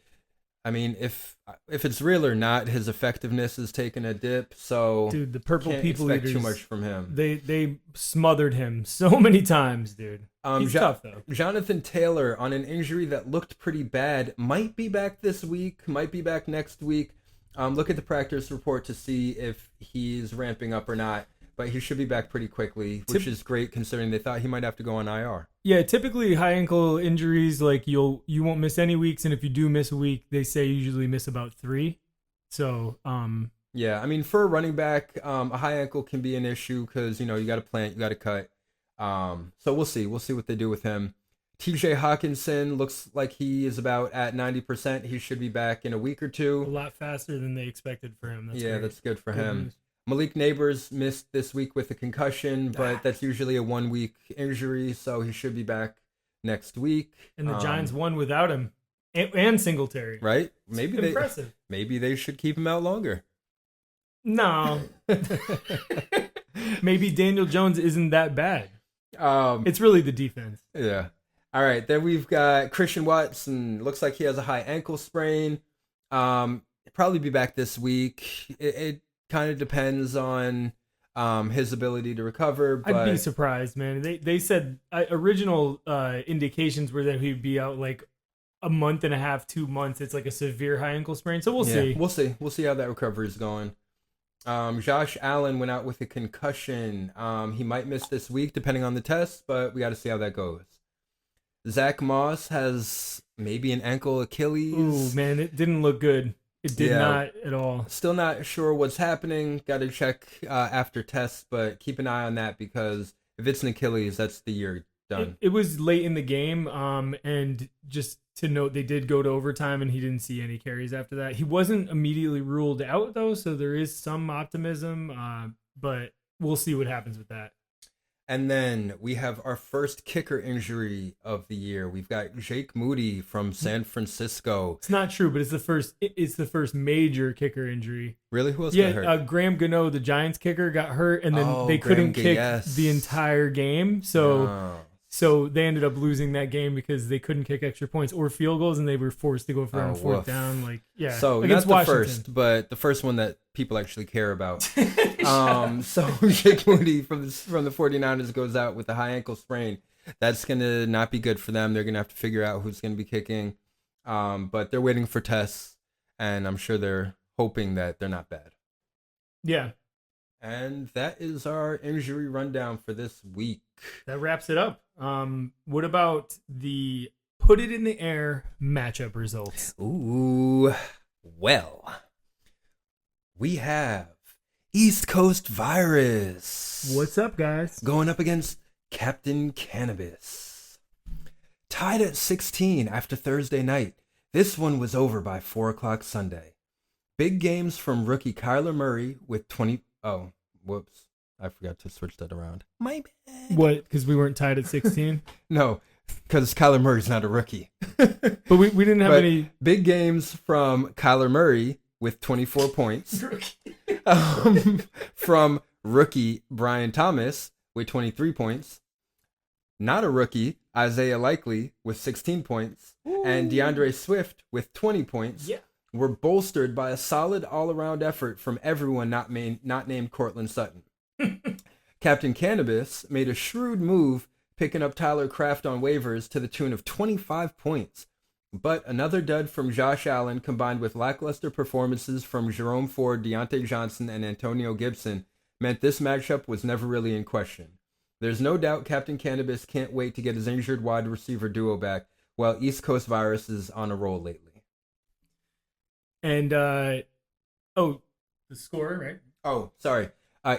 I mean, if it's real or not, his effectiveness is taking a dip. So, dude, the purple can't people expect eaters, too much from him. They smothered him so many times, dude. He's tough though. Jonathan Taylor, on an injury that looked pretty bad, might be back this week, might be back next week. Look at the practice report to see if he's ramping up or not. But he should be back pretty quickly, which is great considering they thought he might have to go on IR. Yeah, typically high ankle injuries, like you won't miss any weeks, and if you do miss a week, they say you usually miss about 3. So, yeah, I mean, for a running back, a high ankle can be an issue because you got to plant, you got to cut. So we'll see what they do with him. TJ Hawkinson looks like he is about at 90%. He should be back in a week or 2. A lot faster than they expected for him. That's great. That's good for Good him. news. Malik Neighbors missed this week with a concussion, but that's usually a 1-week injury, so he should be back next week. And the Giants won without him and Singletary. Right? Impressive. Maybe they should keep him out longer. No. Maybe Daniel Jones isn't that bad. It's really the defense. Yeah. All right. Then we've got Christian Watson. Looks like he has a high ankle sprain. Probably be back this week. It kind of depends on his ability to recover. But I'd be surprised, man. They said original indications were that he'd be out like a month and a half, 2 months. It's like a severe high ankle sprain. So we'll see. We'll see how that recovery is going. Josh Allen went out with a concussion. He might miss this week depending on the test, but we got to see how that goes. Zach Moss has maybe an ankle Achilles. Ooh, man, it didn't look good. It did not at all. Still not sure what's happening. Got to check after tests, but keep an eye on that because if it's an Achilles, that's the year done. It was late in the game, and just to note, they did go to overtime, and he didn't see any carries after that. He wasn't immediately ruled out, though, so there is some optimism, but we'll see what happens with that. And then we have our first kicker injury of the year. We've got Jake Moody from San Francisco. It's not true, but it's the first major kicker injury. Really? Who else got hurt? Graham Gano, the Giants kicker, got hurt, and then they couldn't kick the entire game. So they ended up losing that game because they couldn't kick extra points or field goals, and they were forced to go for it on 4th down. So not the first, but the first one that people actually care about. So Jake Moody from the 49ers goes out with a high ankle sprain. That's going to not be good for them. They're going to have to figure out who's going to be kicking. But they're waiting for tests, and I'm sure they're hoping that they're not bad. Yeah. And that is our injury rundown for this week. That wraps it up. What about the put it in the air matchup results? Ooh, well, we have East Coast Virus. What's up, guys? Going up against Captain Cannabis. Tied at 16 after Thursday night. This one was over by 4 o'clock Sunday. Big games from rookie Kyler Murray with 20... Oh, whoops. I forgot to switch that around. My bad. What? Because we weren't tied at 16? No, because Kyler Murray's not a rookie. But we didn't have any... Big games from Kyler Murray with 24 points. From rookie Brian Thomas with 23 points. not a rookie, Isaiah Likely with 16 points, and DeAndre Swift with 20 points, were bolstered by a solid all-around effort from everyone not named Cortland Sutton. Captain Cannabis made a shrewd move, picking up Tyler Kraft on waivers to the tune of 25 points. But another dud from Josh Allen, combined with lackluster performances from Jerome Ford, Deontay Johnson, and Antonio Gibson, meant this matchup was never really in question. There's no doubt Captain Cannabis can't wait to get his injured wide receiver duo back, while East Coast Virus is on a roll lately. And, the score, right? Oh, sorry.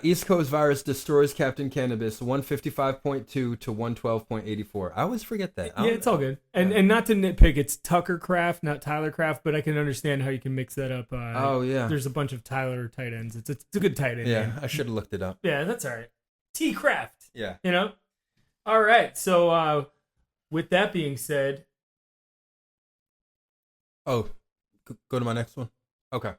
East Coast Virus destroys Captain Cannabis 155.2 to 112.84. I always forget that. Yeah, it's all good. And not to nitpick, it's Tucker Kraft, not Tyler Kraft, but I can understand how you can mix that up. There's a bunch of Tyler tight ends. It's a good tight end. Yeah, name. I should have looked it up. Yeah, that's all right. T Kraft. Yeah. You know? All right. So with that being said. Oh, go to my next one. Okay.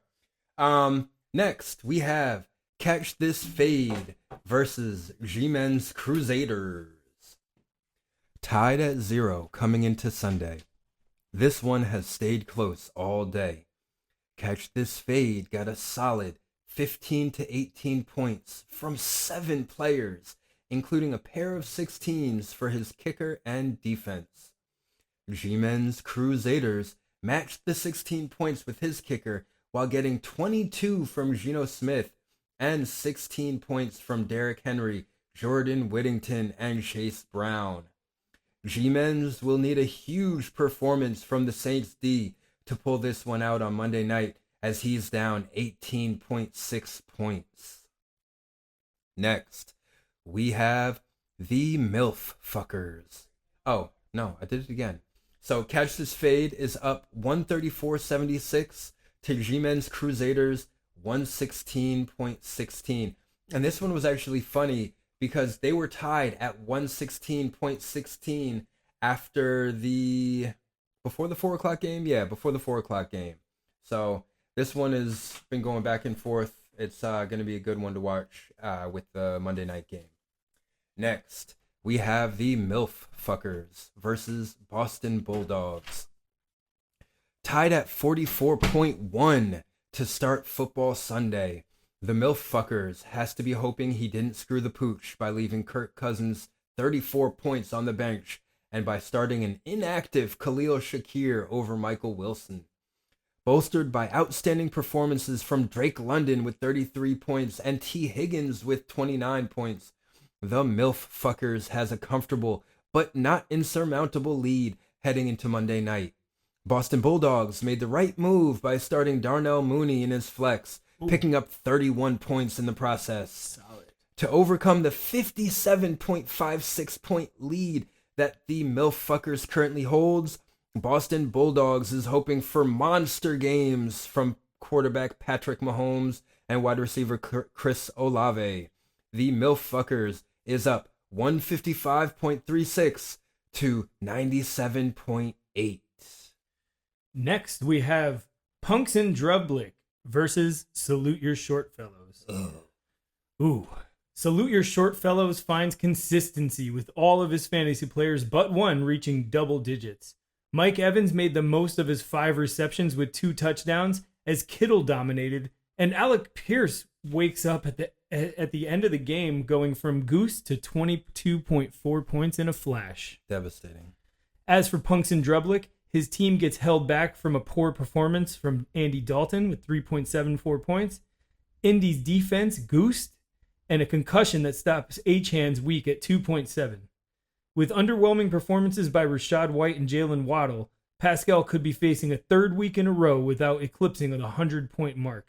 Next we have Catch This Fade versus G-Men's Crusaders. Tied at 0 coming into Sunday. This one has stayed close all day. Catch This Fade got a solid 15 to 18 points from 7 players, including a pair of 16s for his kicker and defense. G-Men's Crusaders matched the 16 points with his kicker while getting 22 from Geno Smith and 16 points from Derrick Henry, Jordan Whittington, and Chase Brown. G-Men's will need a huge performance from the Saints D to pull this one out on Monday night, as he's down 18.6 points. Next, we have the MILF fuckers. Oh, no, I did it again. So Catch This Fade is up 134.76 to G-Men's Crusaders 116.16. And this one was actually funny because they were tied at 116.16 after before the 4 o'clock game? Yeah, before the 4 o'clock game. So this one has been going back and forth. It's going to be a good one to watch with the Monday night game. Next, we have the MILF fuckers versus Boston Bulldogs. Tied at 44.1 to start football Sunday. The MILF fuckers has to be hoping he didn't screw the pooch by leaving Kirk Cousins 34 points on the bench and by starting an inactive Khalil Shakir over Michael Wilson. Bolstered by outstanding performances from Drake London with 33 points and T. Higgins with 29 points, the MILF fuckers has a comfortable but not insurmountable lead heading into Monday night. Boston Bulldogs made the right move by starting Darnell Mooney in his flex, picking up 31 points in the process. Solid. To overcome the 57.56 point lead that the MILF fuckers currently holds, Boston Bulldogs is hoping for monster games from quarterback Patrick Mahomes and wide receiver Chris Olave. The MILF fuckers is up 155.36 to 97.8. Next, we have Punks and Drublick versus Salute Your Short Fellows. Ooh. Salute Your Short Fellows finds consistency with all of his fantasy players but one reaching double digits. Mike Evans made the most of his 5 receptions with 2 touchdowns as Kittle dominated, and Alec Pierce wakes up at the end of the game going from goose to 22.4 points in a flash. Devastating. As for Punks and Drublick, his team gets held back from a poor performance from Andy Dalton with 3.74 points, Indy's defense goosed, and a concussion that stops Achane's week at 2.7. With underwhelming performances by Rachaad White and Jalen Waddle, Pascal could be facing a 3rd week in a row without eclipsing the 100-point mark.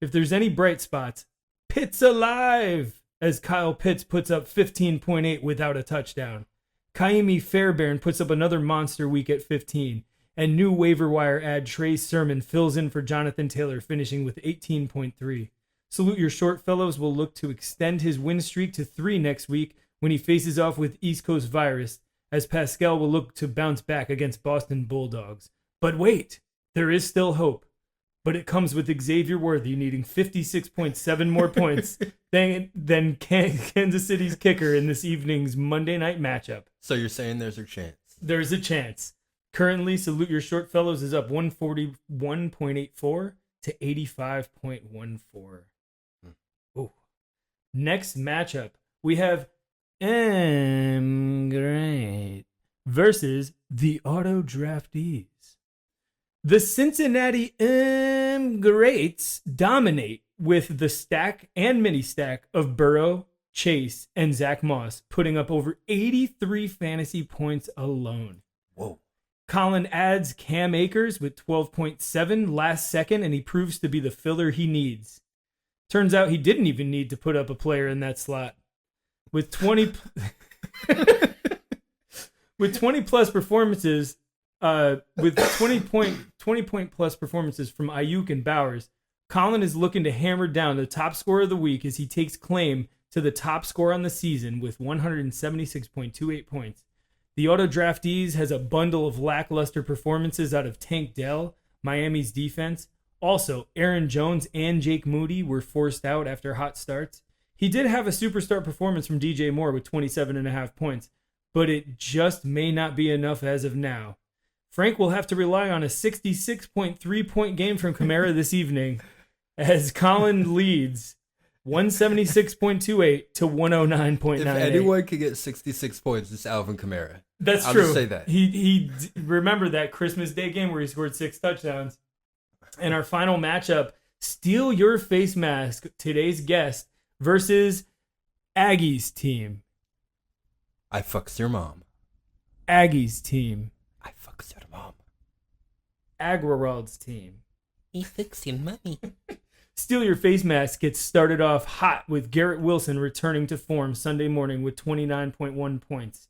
If there's any bright spots, Pitt's alive, as Kyle Pitts puts up 15.8 without a touchdown. Kaimi Fairbairn puts up another monster week at 15, and new waiver wire ad Trey Sermon fills in for Jonathan Taylor, finishing with 18.3. Salute Your Short Fellows will look to extend his win streak to 3 next week when he faces off with East Coast Virus, as Pascal will look to bounce back against Boston Bulldogs. But wait, there is still hope. but it comes with Xavier Worthy needing 56.7 more points than Kansas City's kicker in this evening's Monday night matchup. So you're saying there's a chance? There's a chance. Currently, Salute Your Short Fellows is up 141.84 to 85.14. Ooh. Next matchup, we have Great versus the Auto Draftees. The Cincinnati Greats dominate with the stack and mini stack of Burrow, Chase, and Zach Moss, putting up over 83 fantasy points alone. Whoa. Colin adds Cam Akers with 12.7 last second, and he proves to be the filler he needs. Turns out he didn't even need to put up a player in that slot. With 20 with 20 plus performances, with 20 point plus performances from Ayuk and Bowers, Colin is looking to hammer down the top scorer of the week as he takes claim to the top score on the season with 176.28 points. The Auto Draftees has a bundle of lackluster performances out of Tank Dell, Miami's defense. Also, Aaron Jones and Jake Moody were forced out after hot starts. He did have a superstar performance from DJ Moore with 27.5 points, but it just may not be enough as of now. Frank will have to rely on a 66.3 point game from Kamara this evening as Colin leads 176.28 to 109.98. If anyone could get 66 points, it's Alvin Kamara. That's I'll true. just say that. He remember that Christmas Day game where he scored 6 touchdowns. And our final matchup, Steal Your Face Mask, today's guest, versus Aggies team. I fucks your mom. Aggies team. I fucks your mom. Agrawald's team. He fucks your mommy. Steal Your Face Mask gets started off hot with Garrett Wilson returning to form Sunday morning with 29.1 points.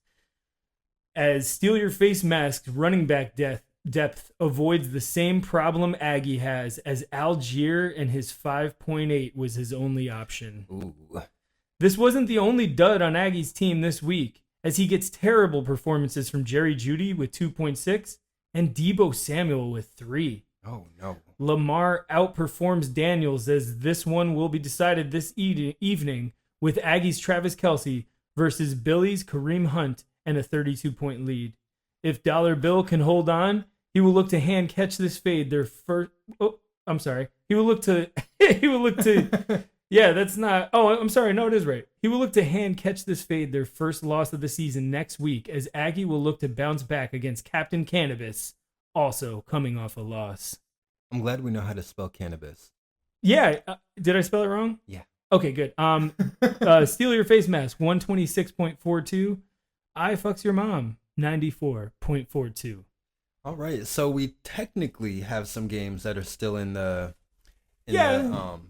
As Steal Your Face Mask's running back depth avoids the same problem Aggie has, as Algier and his 5.8 was his only option. Ooh. This wasn't the only dud on Aggie's team this week, as he gets terrible performances from Jerry Jeudy with 2.6 and Deebo Samuel with 3. Oh, no. Lamar outperforms Daniels, as this one will be decided this evening with Aggie's Travis Kelce versus Billy's Kareem Hunt and a 32-point lead. If Dollar Bill can hold on, he will look to hand catch this fade their first. Oh, I'm sorry. He will look to. He will look to. Yeah, that's not. Oh, I'm sorry. No, it is right. He will look to hand catch this fade their first loss of the season next week, as Aggie will look to bounce back against Captain Cannabis, also coming off a loss. I'm glad we know how to spell cannabis. Yeah, did I spell it wrong? Yeah. Okay, good. Steal Your Face Mask 126.42. I fucks your mom 94.42. All right, so we technically have some games that are still in the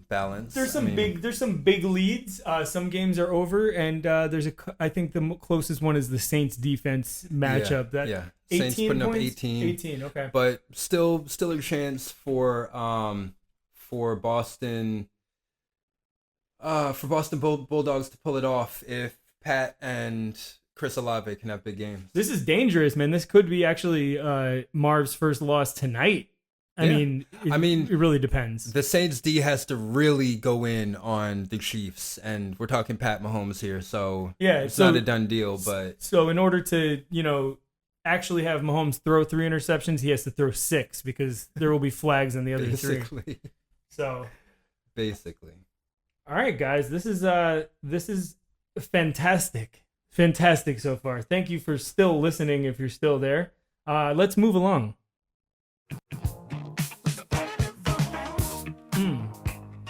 balance. There's some big leads. Some games are over, and I think the closest one is the Saints defense matchup. Yeah. Saints putting up 18. 18, okay. But still a chance for Boston Bulldogs to pull it off if Pat and Chris Olave can have big games. This is dangerous, man. This could be actually Marv's first loss tonight. I mean, it really depends. The Saints D has to really go in on the Chiefs, and we're talking Pat Mahomes here, so it's not a done deal. But so in order to actually have Mahomes throw 3 interceptions, he has to throw 6 because there will be flags on the other 3. So basically, all right, guys, this is fantastic so far. Thank you for still listening. If you're still there, let's move along.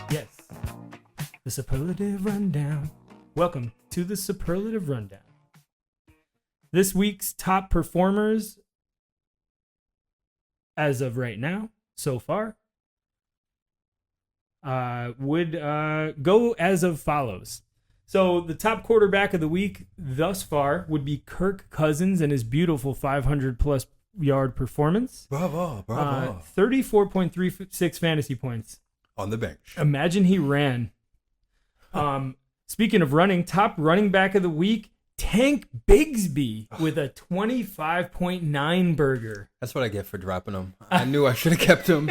Yes, the Superlative Rundown. Welcome to the Superlative Rundown. This week's top performers, as of right now, so far, would go as of follows. So the top quarterback of the week thus far would be Kirk Cousins and his beautiful 500-plus yard performance. Bravo. 34.36 fantasy points. On the bench. Imagine he ran. Speaking of running, top running back of the week, Tank Bigsby with a 25.9 burger. That's what I get for dropping him. I knew I should have kept him.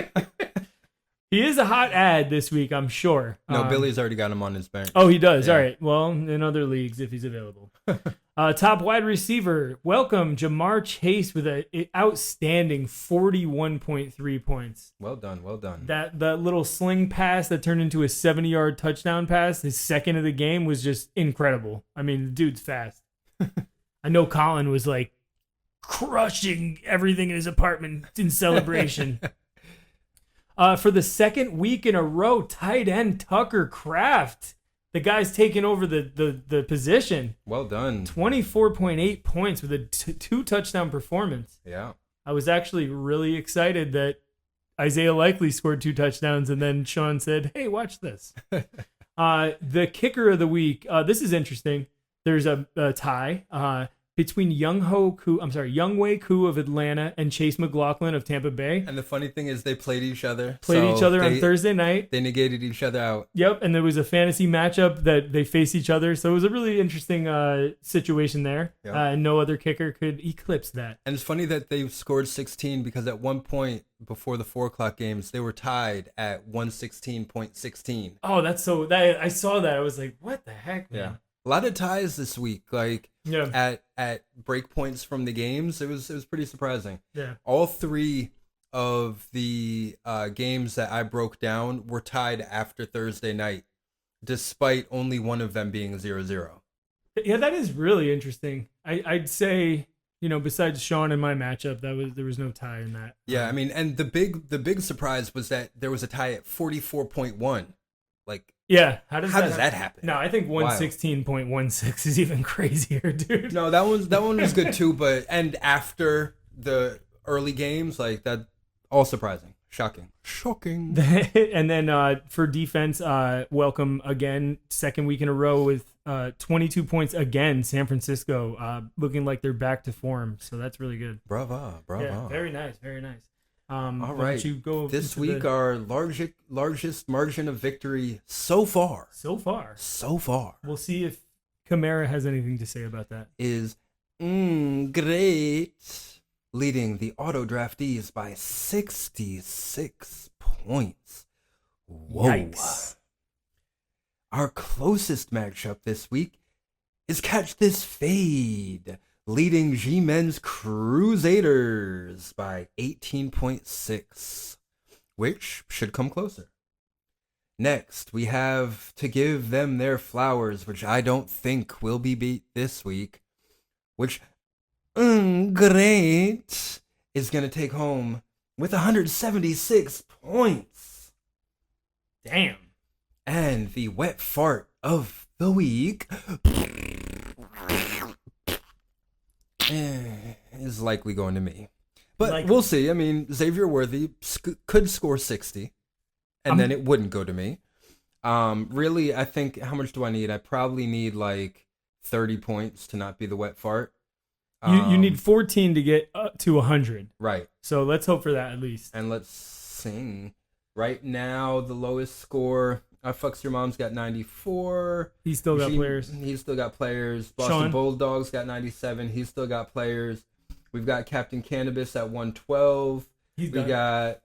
He is a hot ad this week, I'm sure. No, Billy's already got him on his bench. Oh, he does. Yeah. All right. Well, in other leagues, if he's available. Top wide receiver. Welcome, Jamar Chase with an outstanding 41.3 points. Well done. That little sling pass that turned into a 70-yard touchdown pass, his second of the game, was just incredible. I mean, the dude's fast. I know Colin was like crushing everything in his apartment in celebration. For the second week in a row, tight end Tucker Kraft. The guy's taking over the position. Well done. 24.8 points with a 2-touchdown performance. Yeah. I was actually really excited that Isaiah Likely scored 2 touchdowns, and then Sean said, hey, watch this. The kicker of the week, this is interesting. There's a tie between Younghoe Koo of Atlanta and Chase McLaughlin of Tampa Bay. And the funny thing is they played each other. On Thursday night. They negated each other out. Yep, and there was a fantasy matchup that they faced each other. So it was a really interesting situation there. Yep. And no other kicker could eclipse that. And it's funny that they scored 16 because at one point before the 4 o'clock games, they were tied at 116.16. Oh, I saw that. I was like, what the heck, man? Yeah. A lot of ties this week, like Yeah. at break points from the games. It was pretty surprising. Yeah. All 3 of the games that I broke down were tied after Thursday night, despite only one of them being 0-0. Yeah, that is really interesting. I'd say, besides Sean and my matchup, there was no tie in that. Yeah, I mean, and the big surprise was that there was a tie at 44.1. Like, yeah, how does that happen? No, I think 116.16 is even crazier, dude. No, that one was good too, but and after the early games, like that, all surprising, shocking. And then for defense, welcome again, second week in a row with 22 points again. San Francisco looking like they're back to form, so that's really good. Bravo. Yeah, very nice. All why right, don't you go this into week our largest margin of victory so far. We'll see if Kamara has anything to say about that. Is great, leading the auto draftees by 66 points. Whoa. Yikes. Our closest matchup this week is Catch This Fade, leading G-Men's Crusaders by 18.6, which should come closer. Next, we have To Give Them Their Flowers, which I don't think will be beat this week, which, great, is going to take home with 176 points. Damn. And the wet fart of the week is likely going to me. But we'll see. I mean, Xavier Worthy could score 60, and then it wouldn't go to me. Really, I think, how much do I need? I probably need like 30 points to not be the wet fart. You need 14 to get up to 100. Right. So let's hope for that at least. And let's sing. Right now, the lowest score, Fucks Your Mom's got 94. He's still got players. He's still got players. Boston Sean? Bulldogs got 97. He's still got players. We've got Captain Cannabis at 112. We got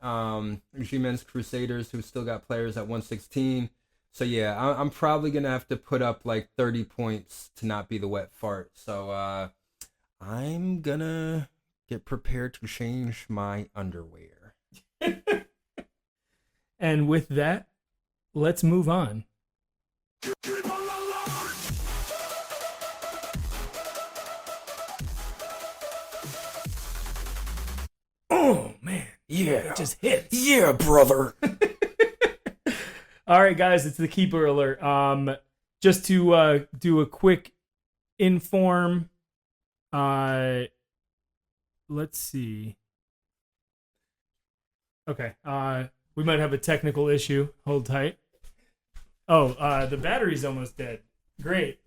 G-Men's Crusaders, who still got players at 116. So, yeah, I'm probably going to have to put up like 30 points to not be the wet fart. So, I'm going to get prepared to change my underwear. And with that, let's move on. Oh, man. Yeah. It just hits. Yeah, brother. All right, guys, it's the keeper alert. Just to do a quick inform. Let's see. Okay. We might have a technical issue. Hold tight. Oh, the battery's almost dead. Great.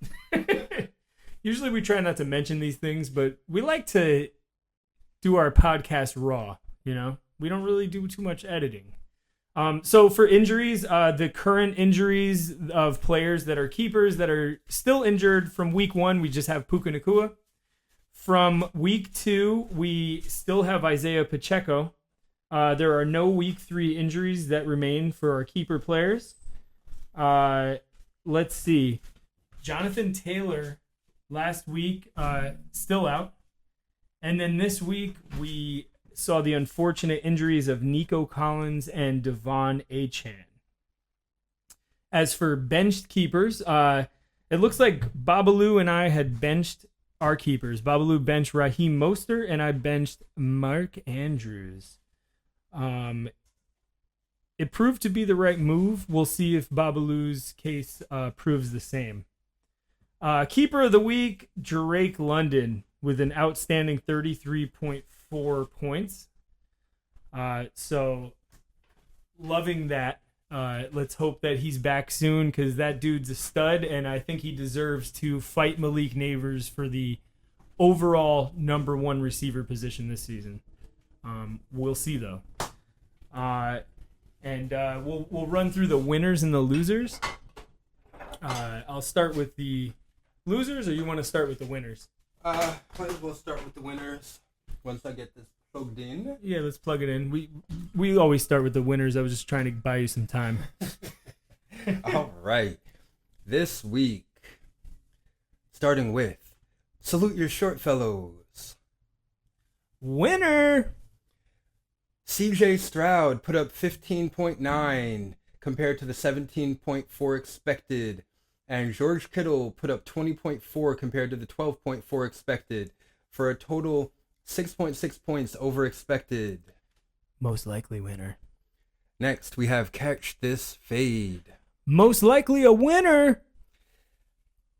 Usually we try not to mention these things, but we like to do our podcast raw, We don't really do too much editing. So for injuries, the current injuries of players that are keepers that are still injured from week 1, we just have Puka Nacua. From week 2, we still have Isaiah Pacheco. There are no week 3 injuries that remain for our keeper players. Let's see. Jonathan Taylor last week, still out. And then this week, we saw the unfortunate injuries of Nico Collins and Devon Achane. As for benched keepers, it looks like Babalu and I had benched our keepers. Babalu benched Raheem Mostert, and I benched Mark Andrews. It proved to be the right move. We'll see if Babalu's case proves the same. Keeper of the week, Drake London, with an outstanding 33.4 points. So, loving that. Let's hope that he's back soon, because that dude's a stud, and I think he deserves to fight Malik Neighbors for the overall number 1 receiver position this season. We'll see, though. And we'll run through the winners and the losers. I'll start with the losers, or you want to start with the winners? Might as well start with the winners once I get this plugged in. Yeah, let's plug it in. We always start with the winners. I was just trying to buy you some time. All right. This week, starting with Salute Your Short Fellows. Winner! CJ Stroud put up 15.9 compared to the 17.4 expected. And George Kittle put up 20.4 compared to the 12.4 expected, for a total 6.6 points over expected. Most likely winner. Next, we have Catch This Fade. Most likely a winner.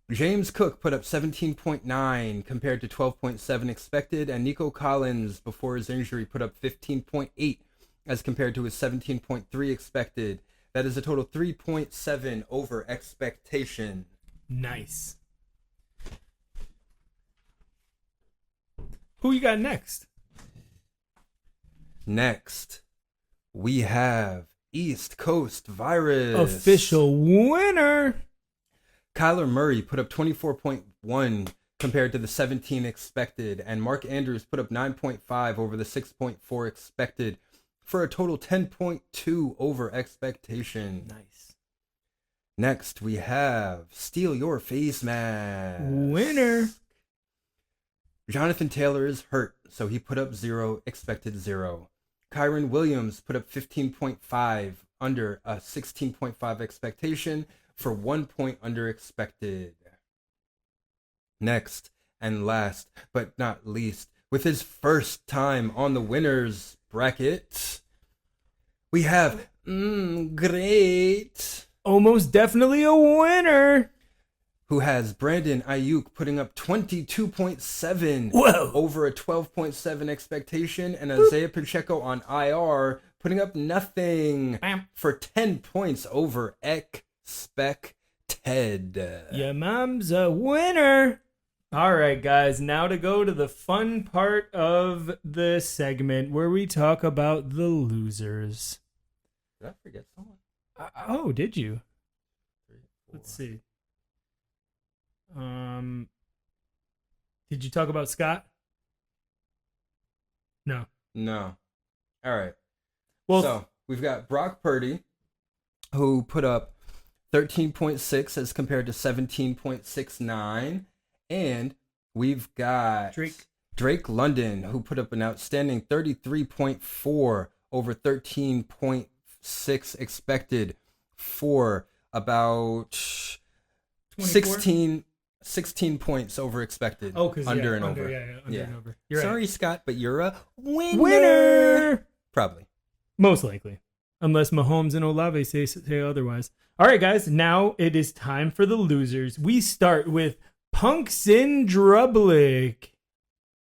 James Cook put up 17.9 compared to 12.7 expected, and Nico Collins, before his injury, put up 15.8 as compared to his 17.3 expected. That is a total 3.7 over expectation. Nice. Who you got next? Next, we have East Coast Virus. Official winner. Kyler Murray put up 24.1 compared to the 17 expected, and Mark Andrews put up 9.5 over the 6.4 expected, for a total 10.2 over expectation. Nice. Next, we have Steal Your Face Mask. Winner. Jonathan Taylor is hurt, so he put up 0, expected 0. Kyron Williams put up 15.5 under a 16.5 expectation, for 1 point under expected. Next, and last but not least, with his first time on the winners bracket, we have Great, Almost definitely a winner. who has Brandon Ayuk putting up 22.7 Whoa. over a 12.7 expectation, and Isaiah Pacheco on IR putting up nothing for 10 points over expected. Your mom's a winner. All right, guys, now to go to the fun part of the segment where we talk about the losers. Did I forget someone? Oh, did you? 3, 4. Let's see. Did you talk about Scott? No. No. All right. Well, So we've got Brock Purdy, who put up 13.6 as compared to 17.69. And we've got Drake London, who put up an outstanding 33.4 over 13.6 expected, for about 16 points over expected. Oh, because under and over. Under and over. You're Sorry, right. Scott, but you're a winner. Winner. Probably. Most likely. Unless Mahomes and Olave say otherwise. All right, guys. Now it is time for the losers. We start with Punksin Drublick,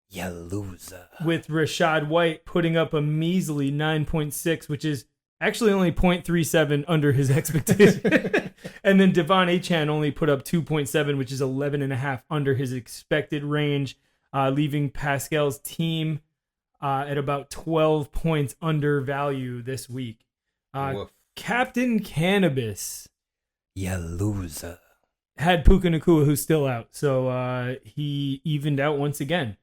You loser. with Rashad White putting up a measly 9.6, which is actually only 0.37 under his expectation. And then Devon Achane only put up 2.7, which is 11.5 under his expected range, leaving Pascal's team at about 12 points under value this week. Woof. Captain Cannabis You loser. had Puka Nacua, who's still out, so he evened out once again.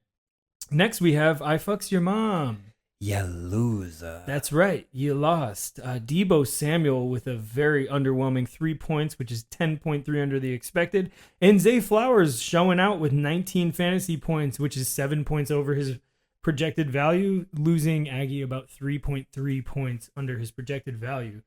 Next, we have I Fucks Your Mom. You loser. That's right. You lost. Debo Samuel with a very underwhelming 3 points, which is 10.3 under the expected. And Zay Flowers showing out with 19 fantasy points, which is 7 points over his projected value, losing Aggie about 3.3 points under his projected value.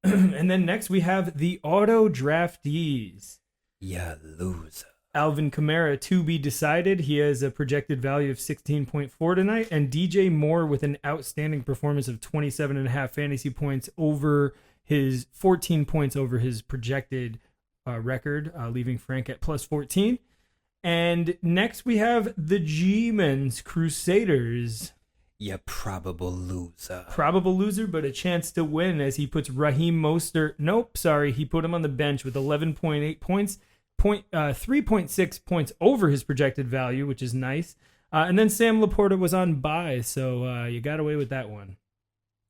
And then next we have the auto draftees. You loser. Alvin Kamara to be decided. He has a projected value of 16.4 tonight. And DJ Moore with an outstanding performance of 27.5 fantasy points over his 14 points over his projected record, leaving Frank at plus 14. And next we have the G-Men's Crusaders. You probable loser. Probable loser, but a chance to win as he puts Raheem Mostert. Nope, sorry. He put him on the bench with 11.8 points. 3.6 points over his projected value, which is nice. And then Sam Laporta was on bye, so you got away with that one.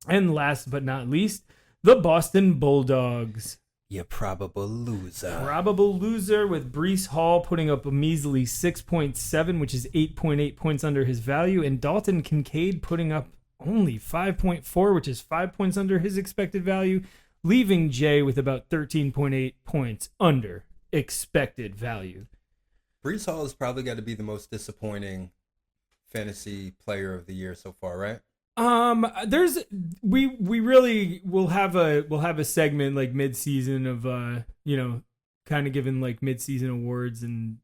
And last but not least, the Boston Bulldogs. You probable loser. Probable loser with Breece Hall putting up a measly 6.7, which is 8.8 points under his value, and Dalton Kincaid putting up only 5.4, which is 5 points under his expected value, leaving Jay with about 13.8 points under expected value. Breece Hall has probably got to be the most disappointing fantasy player of the year so far, right? We really will have a segment like mid-season of kind of giving like mid-season awards and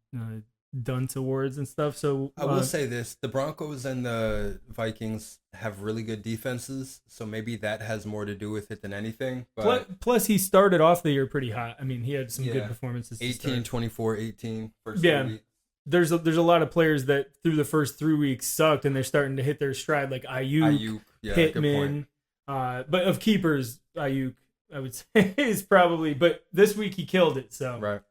dunce awards and stuff. So I will say this: the Broncos and the Vikings have really good defenses, so maybe that has more to do with it than anything. But plus he started off the year pretty hot. I mean, he had some good performances. 18, 24, 18 first 3 3 weeks. There's a lot of players that through the first 3 weeks sucked, and they're starting to hit their stride, like Ayuk, yeah, good Pittman. point. But of keepers, Ayuk, I would say, is probably. But this week he killed it. So Right.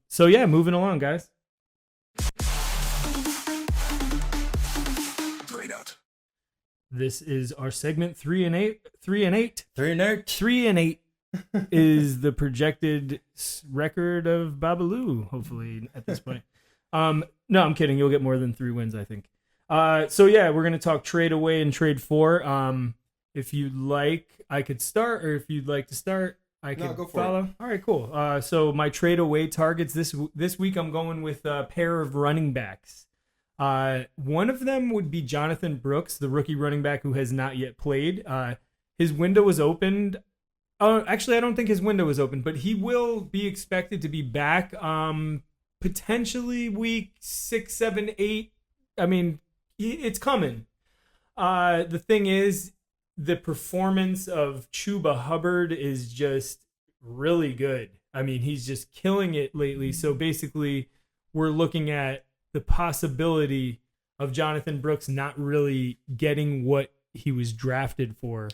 So yeah, moving along, guys. Straight out. This is our segment 3 and 8. 3 and 8. 3 and 8. 3 and 8 is the projected record of Babalu, hopefully, at this point. No, I'm kidding. You'll get more than 3 wins, I think. So yeah, we're going to talk trade away and trade for. If you'd like, I could start, or if you'd like to start, I could go for follow. it. All right, cool. So my trade away targets this week, I'm going with a pair of running backs. One of them would be Jonathan Brooks, the rookie running back who has not yet played. His window was opened. Actually, I don't think his window was open, but he will be expected to be back potentially week 6, 7, 8. I mean, it's coming. The thing is, the performance of Chuba Hubbard is just really good. I mean, he's just killing it lately. So basically, we're looking at the possibility of Jonathan Brooks not really getting what he was drafted for.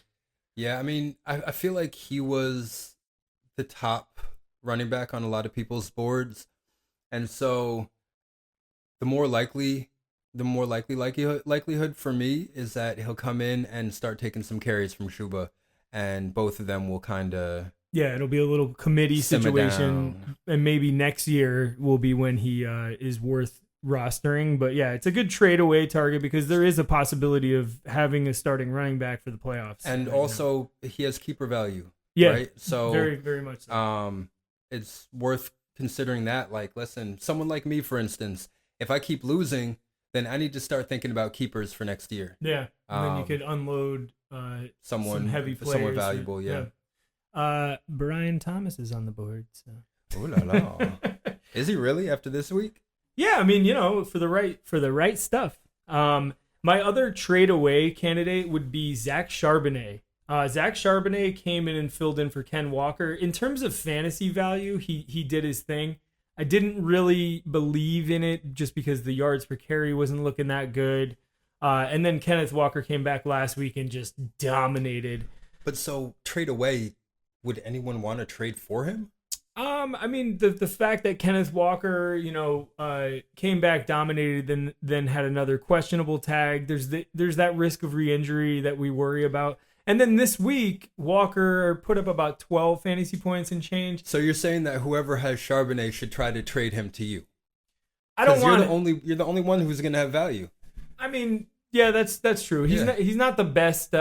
Yeah, I mean, I feel like he was the top running back on a lot of people's boards. And so the more likely likelihood for me is that he'll come in and start taking some carries from Chuba, and both of them will kind of... Yeah, it'll be a little committee situation, down. And maybe next year will be when he is worth rostering. But yeah, it's a good trade away target because there is a possibility of having a starting running back for the playoffs. And right also, he has keeper value. Yeah, right? So very, very much so. It's worth considering that. Like, listen, someone like me, for instance, if I keep losing, then I need to start thinking about keepers for next year. Yeah, and then you could unload some heavy players. Someone valuable, yeah. Brian Thomas is on the board. So. Ooh la la. Is he really after this week? Yeah, I mean, for the right stuff. My other trade away candidate would be Zach Charbonnet. Zach Charbonnet came in and filled in for Ken Walker. In terms of fantasy value, he did his thing. I didn't really believe in it just because the yards per carry wasn't looking that good. And then Kenneth Walker came back last week and just dominated. But so trade away, would anyone want to trade for him? I mean, the fact that Kenneth Walker, came back, dominated, then had another questionable tag. There's that risk of re-injury that we worry about. And then this week, Walker put up about 12 fantasy points and change. So you're saying that whoever has Charbonnet should try to trade him to you? I don't want you're the only one who's going to have value. I mean, Yeah, that's true. Yeah. He's not the best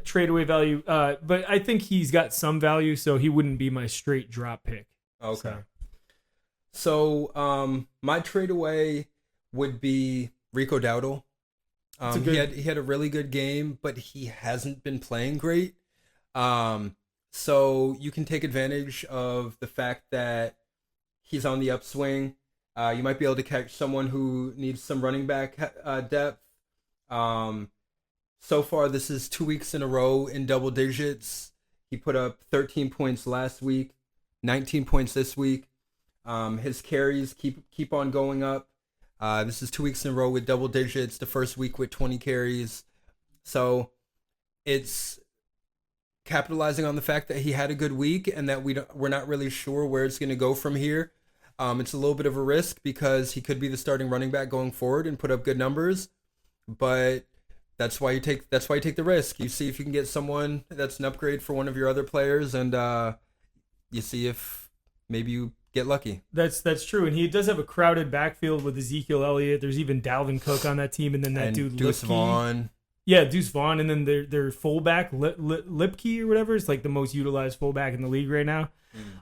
trade away value, but I think he's got some value, so he wouldn't be my straight drop pick. Okay. So my trade away would be Rico Dowdle. He had a really good game, but he hasn't been playing great. So you can take advantage of the fact that he's on the upswing. You might be able to catch someone who needs some running back depth. So far, this is 2 weeks in a row in double digits. He put up 13 points last week, 19 points this week. His carries keep on going up. This is 2 weeks in a row with double digits. The first week with 20 carries. So it's capitalizing on the fact that he had a good week and that we're not really sure where it's going to go from here. It's a little bit of a risk because he could be the starting running back going forward and put up good numbers. But that's why you take the risk. You see if you can get someone that's an upgrade for one of your other players, and you see if maybe you get lucky. That's true, and he does have a crowded backfield with Ezekiel Elliott. There's even Dalvin Cook on that team, and then that dude Deuce Lipke. Vaughn. Yeah, Deuce Vaughn, and then their fullback Lipke or whatever is like the most utilized fullback in the league right now.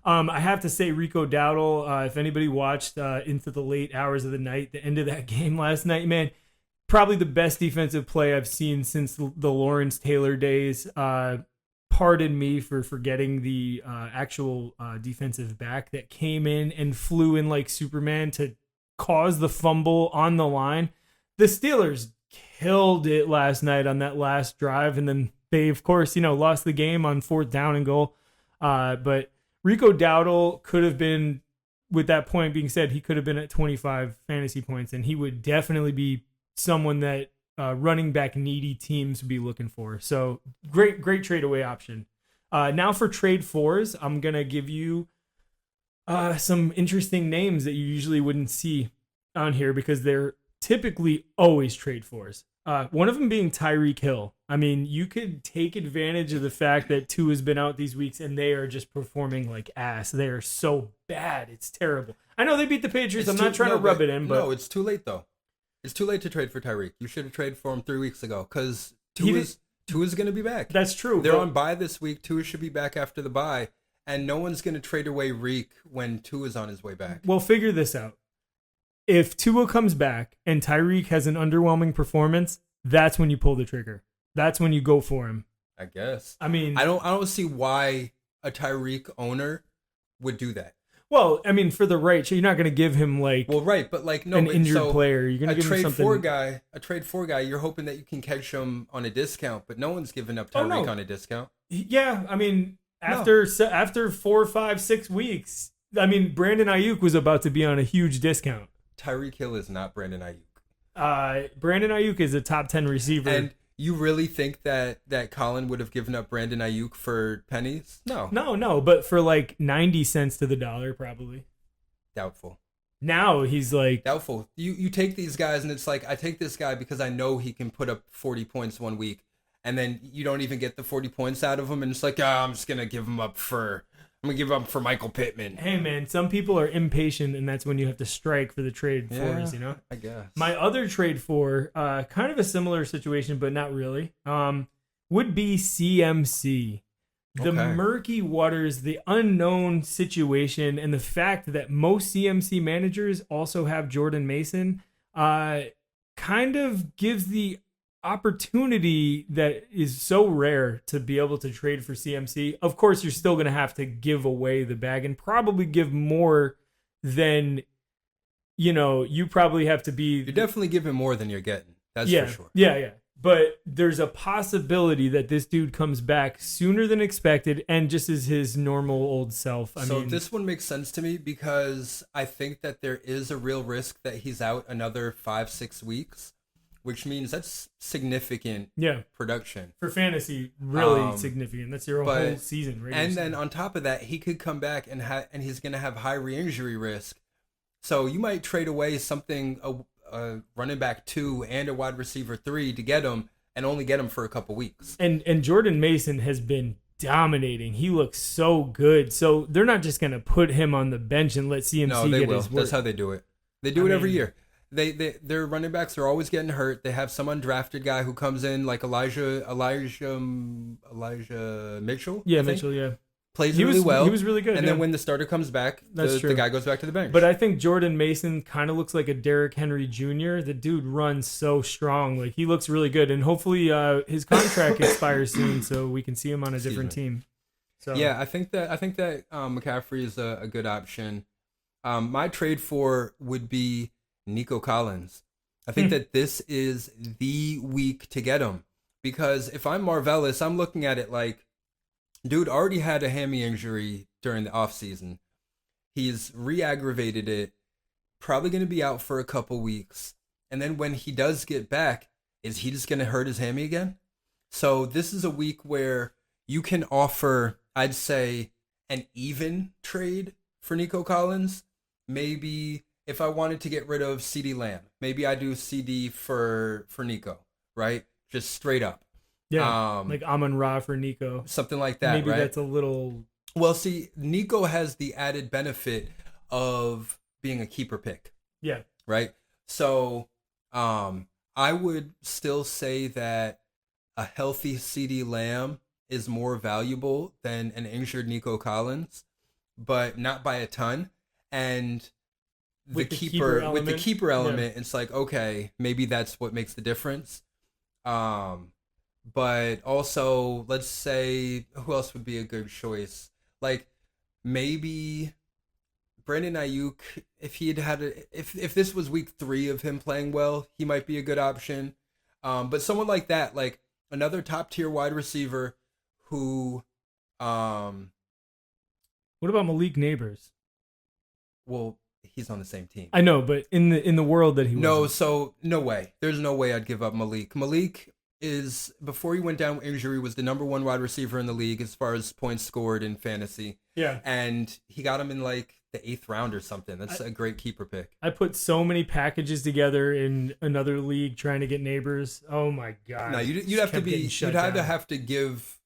I have to say Rico Dowdle. If anybody watched into the late hours of the night, the end of that game last night, man. Probably the best defensive play I've seen since the Lawrence Taylor days. Pardon me for forgetting the actual defensive back that came in and flew in like Superman to cause the fumble on the line. The Steelers killed it last night on that last drive, and then they, of course, lost the game on 4th down and goal. But Rico Dowdle could have been, with that point being said, he could have been at 25 fantasy points, and he would definitely be someone that running back needy teams would be looking for. So great trade away option. Now for trade fours, I'm going to give you some interesting names that you usually wouldn't see on here because they're typically always trade fours. One of them being Tyreek Hill. I mean, you could take advantage of the fact that Tua has been out these weeks and they are just performing like ass. They are so bad. It's terrible. I know they beat the Patriots. I'm not trying to rub it in, but no, it's too late though. It's too late to trade for Tyreek. You should have traded for him 3 weeks ago because Tua's going to be back. That's true. They're on bye this week. Tua should be back after the bye, and no one's going to trade away Reek when Tua's on his way back. Well, figure this out. If Tua comes back and Tyreek has an underwhelming performance, that's when you pull the trigger. That's when you go for him. I guess. I mean, I don't see why a Tyreek owner would do that. Well, I mean, for the right, you're not going to give him like but like no, an but injured player. You're going to give him something. A trade for guy. You're hoping that you can catch him on a discount, but no one's giving up Tyreek on a discount. Yeah, I mean, after 4, 5, 6 weeks, I mean, Brandon Ayuk was about to be on a huge discount. Tyreek Hill is not Brandon Ayuk. Brandon Ayuk is a top 10 receiver. And you really think that Colin would have given up Brandon Ayuk for pennies? No, but for like 90 cents to the dollar, probably. Doubtful. Now he's like doubtful. You take these guys and it's like, I take this guy because I know he can put up 40 points 1 week, and then you don't even get the 40 points out of him, and it's like, I'm just gonna give him up for Michael Pittman. Hey man, some people are impatient, and that's when you have to strike for the trade fours, I guess. My other trade for, kind of a similar situation, but not really, would be CMC. The murky waters, the unknown situation, and the fact that most CMC managers also have Jordan Mason, kind of gives the opportunity that is so rare to be able to trade for CMC. Of course, you're still going to have to give away the bag and probably give more than, you probably have to be. You're definitely giving more than you're getting. That's for sure. Yeah. But there's a possibility that this dude comes back sooner than expected and just is his normal old self. I mean, this one makes sense to me because I think that there is a real risk that he's out another 5-6 weeks, which means that's significant production. For fantasy, really significant. That's your whole season. And then on top of that, he could come back and he's going to have high re-injury risk. So you might trade away something, a running back 2 and a wide receiver 3 to get him and only get him for a couple weeks. And Jordan Mason has been dominating. He looks so good. So they're not just going to put him on the bench and let CMC get his work. That's how they do it. They do it every year. Their running backs are always getting hurt. They have some undrafted guy who comes in like Elijah Mitchell. Yeah, I think, Mitchell. Yeah, plays he really was well. he was really good. And yeah. then when the starter comes back, That's true. the guy goes back to the bench. But I think Jordan Mason kind of looks like a Derrick Henry Jr. The dude runs so strong. Like, he looks really good. And hopefully his contract expires soon so we can see him on a different team. So yeah, I think that McCaffrey is a good option. My trade for would be Nico Collins. I think that this is the week to get him, because if I'm Marvellis, I'm looking at it like, dude already had a hammy injury during the offseason. He's re-aggravated it, probably going to be out for a couple weeks. And then when he does get back, is he just going to hurt his hammy again? So this is a week where you can offer, I'd say, an even trade for Nico Collins. Maybe if I wanted to get rid of CeeDee Lamb, maybe I do CD for Nico, right? Just straight up. Yeah, like Amon-Ra for Nico. Something like that, Maybe right? that's a little... Well, see, Nico has the added benefit of being a keeper pick, Yeah. right? So I would still say that a healthy CeeDee Lamb is more valuable than an injured Nico Collins, but not by a ton. And With the keeper element, it's like, okay, maybe that's what makes the difference. But also, let's say, who else would be a good choice? Like, maybe Brandon Ayuk, if he had if this was week 3 of him playing well, he might be a good option. But someone like that, like another top tier wide receiver who, What about Malik Neighbors? well, he's on the same team. I know, but in the world that he was No, in. so no way. There's no way I'd give up Malik. Malik is, before he went down with injury, was the number 1 wide receiver in the league as far as points scored in fantasy. Yeah. And he got him in like the 8th round or something. That's a great keeper pick. I put so many packages together in another league trying to get Neighbors. Oh my god! No, you'd Just have to kept be. getting You'd shut have to down. have to give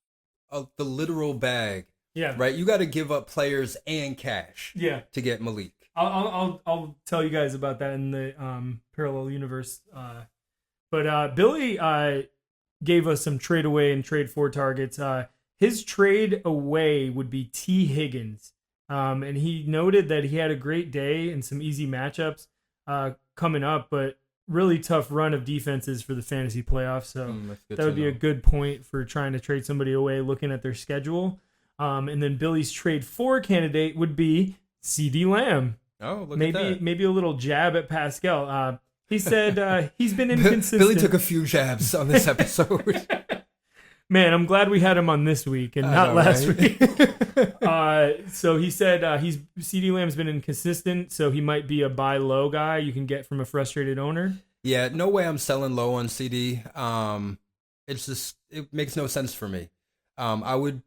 the literal bag, Yeah. right? You got to give up players and cash Yeah. to get Malik. I'll tell you guys about that in the parallel universe. But Billy gave us some trade away and trade for targets. His trade away would be T. Higgins. And he noted that he had a great day and some easy matchups coming up, but really tough run of defenses for the fantasy playoffs. So That's good that would to be a know. good point for trying to trade somebody away, looking at their schedule. And then Billy's trade for candidate would be CeeDee Lamb. Oh, look at that. Maybe a little jab at Pascal. He said he's been inconsistent. Billy took a few jabs on this episode. Man, I'm glad we had him on this week and I not know, last right? week. So he said CeeDee Lamb's been inconsistent, so he might be a buy low guy you can get from a frustrated owner. Yeah, no way I'm selling low on CD. It's just, it makes no sense for me. I would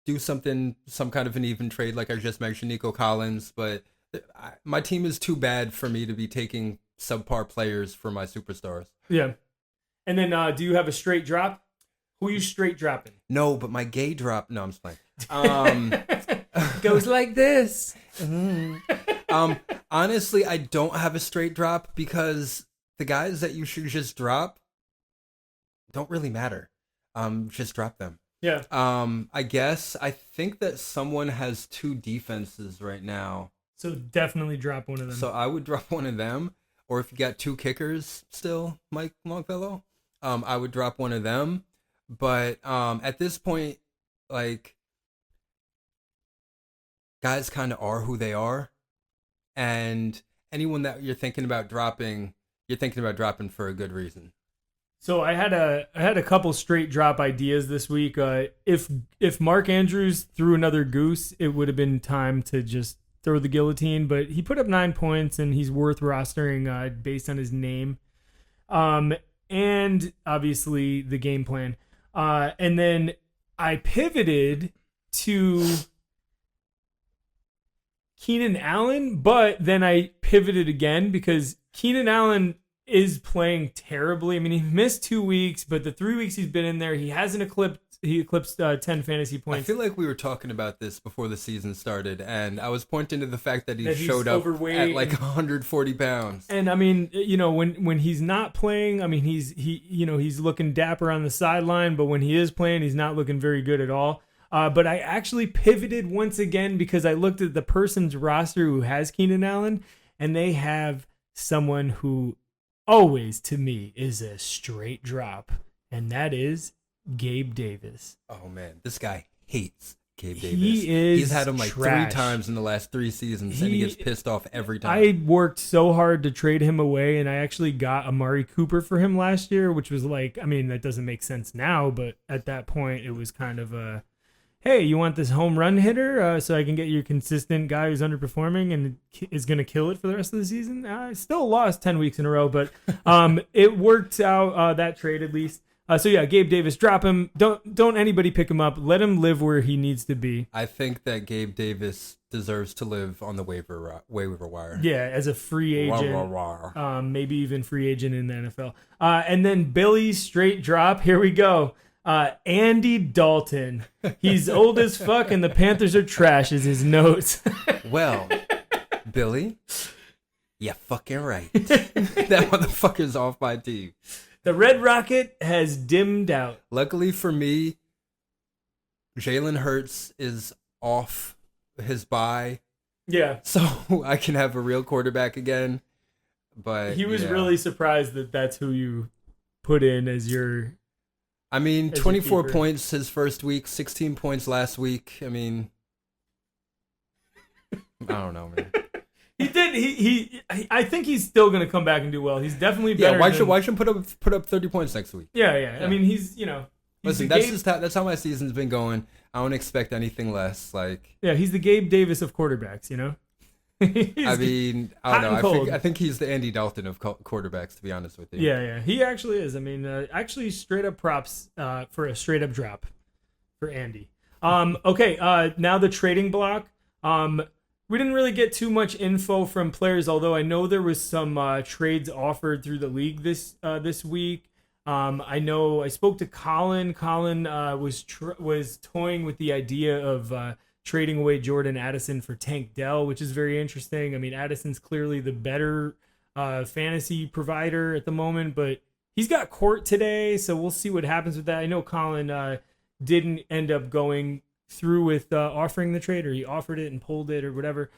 do some kind of an even trade, like I just mentioned, Nico Collins, but my team is too bad for me to be taking subpar players for my superstars. Yeah. And then do you have a straight drop? Who are you straight dropping? No, but my gay drop. No, I'm just playing. Goes like this. Honestly, I don't have a straight drop because the guys that you should just drop don't really matter. Just drop them. Yeah. I think that someone has 2 defenses right now. So definitely drop one of them. So I would drop one of them. Or if you got 2 kickers still, Mike Longfellow, I would drop one of them. But at this point, like, guys kind of are who they are. And anyone that you're thinking about dropping for a good reason. So I had a couple straight drop ideas this week. If Mark Andrews threw another goose, it would have been time to just throw the guillotine. But he put up 9 points, and he's worth rostering based on his name, and obviously the game plan. And then I pivoted to Keenan Allen, but then I pivoted again because Keenan Allen is playing terribly. I mean, he missed 2 weeks, but the 3 weeks he's been in there, he hasn't eclipsed 10 fantasy I points. feel like we were talking about this before the season started, and I was pointing to the fact that he That he's showed up overweight at like and- 140 pounds. And I mean, when he's not playing, I mean, he's looking dapper on the sideline, but when he is playing, he's not looking very good at all. But I actually pivoted once again because I looked at the person's roster who has Keenan Allen, and they have someone who always, to me, is a straight drop, and that is Gabe Davis. Oh man, this guy hates Gabe Davis. He is He's had him like trash. 3 times in the last 3 seasons, and he He- gets pissed off every time. I worked so hard to trade him away, and I actually got Amari Cooper for him last year, which was like, I mean, that doesn't make sense now, but at that point, it was kind of a, hey, you want this home run hitter so I can get your consistent guy who's underperforming and is going to kill it for the rest of the season? I still lost 10 weeks in a row, but it worked out, that trade at least. So yeah, Gabe Davis, drop him. Don't anybody pick him up. Let him live where he needs to be. I think that Gabe Davis deserves to live on the waiver wire. Yeah, as a free Rah, agent. rah, rah. Maybe even free agent in the NFL. And then Billy's straight drop. Here we go. Andy Dalton. He's old as fuck, and the Panthers are trash. Is his notes? Well, Billy, yeah, fucking right. That motherfucker's off my team. The Red Rocket has dimmed out. Luckily for me, Jalen Hurts is off his bye, Yeah, so I can have a real quarterback again. But he was yeah. really surprised that that's who you put in as your. I mean, as a 24 keeper. points his first week, 16 points last week. I mean, I don't know, man. He did. He I think he's still gonna come back and do well. He's definitely Yeah, better. why should put up 30 points next week? Yeah. Yeah. I mean, he's he's Listen, the that's Gabe- just that's how my season's been going. I don't expect anything less. Like, yeah, he's the Gabe Davis of quarterbacks. I mean, I hot don't and know. cold. I think he's the Andy Dalton of quarterbacks, to be honest with you. Yeah, he actually is. I mean, actually, straight up props for a straight up drop for Andy. Okay, now the trading block. We didn't really get too much info from players, although I know there was some trades offered through the league this week. I know I spoke to Colin. Colin was toying with the idea of trading away Jordan Addison for Tank Dell, which is very interesting. I mean, Addison's clearly the better fantasy provider at the moment, but he's got court today, so we'll see what happens with that. I know Colin didn't end up going through with offering the trade, or he offered it and pulled it or whatever.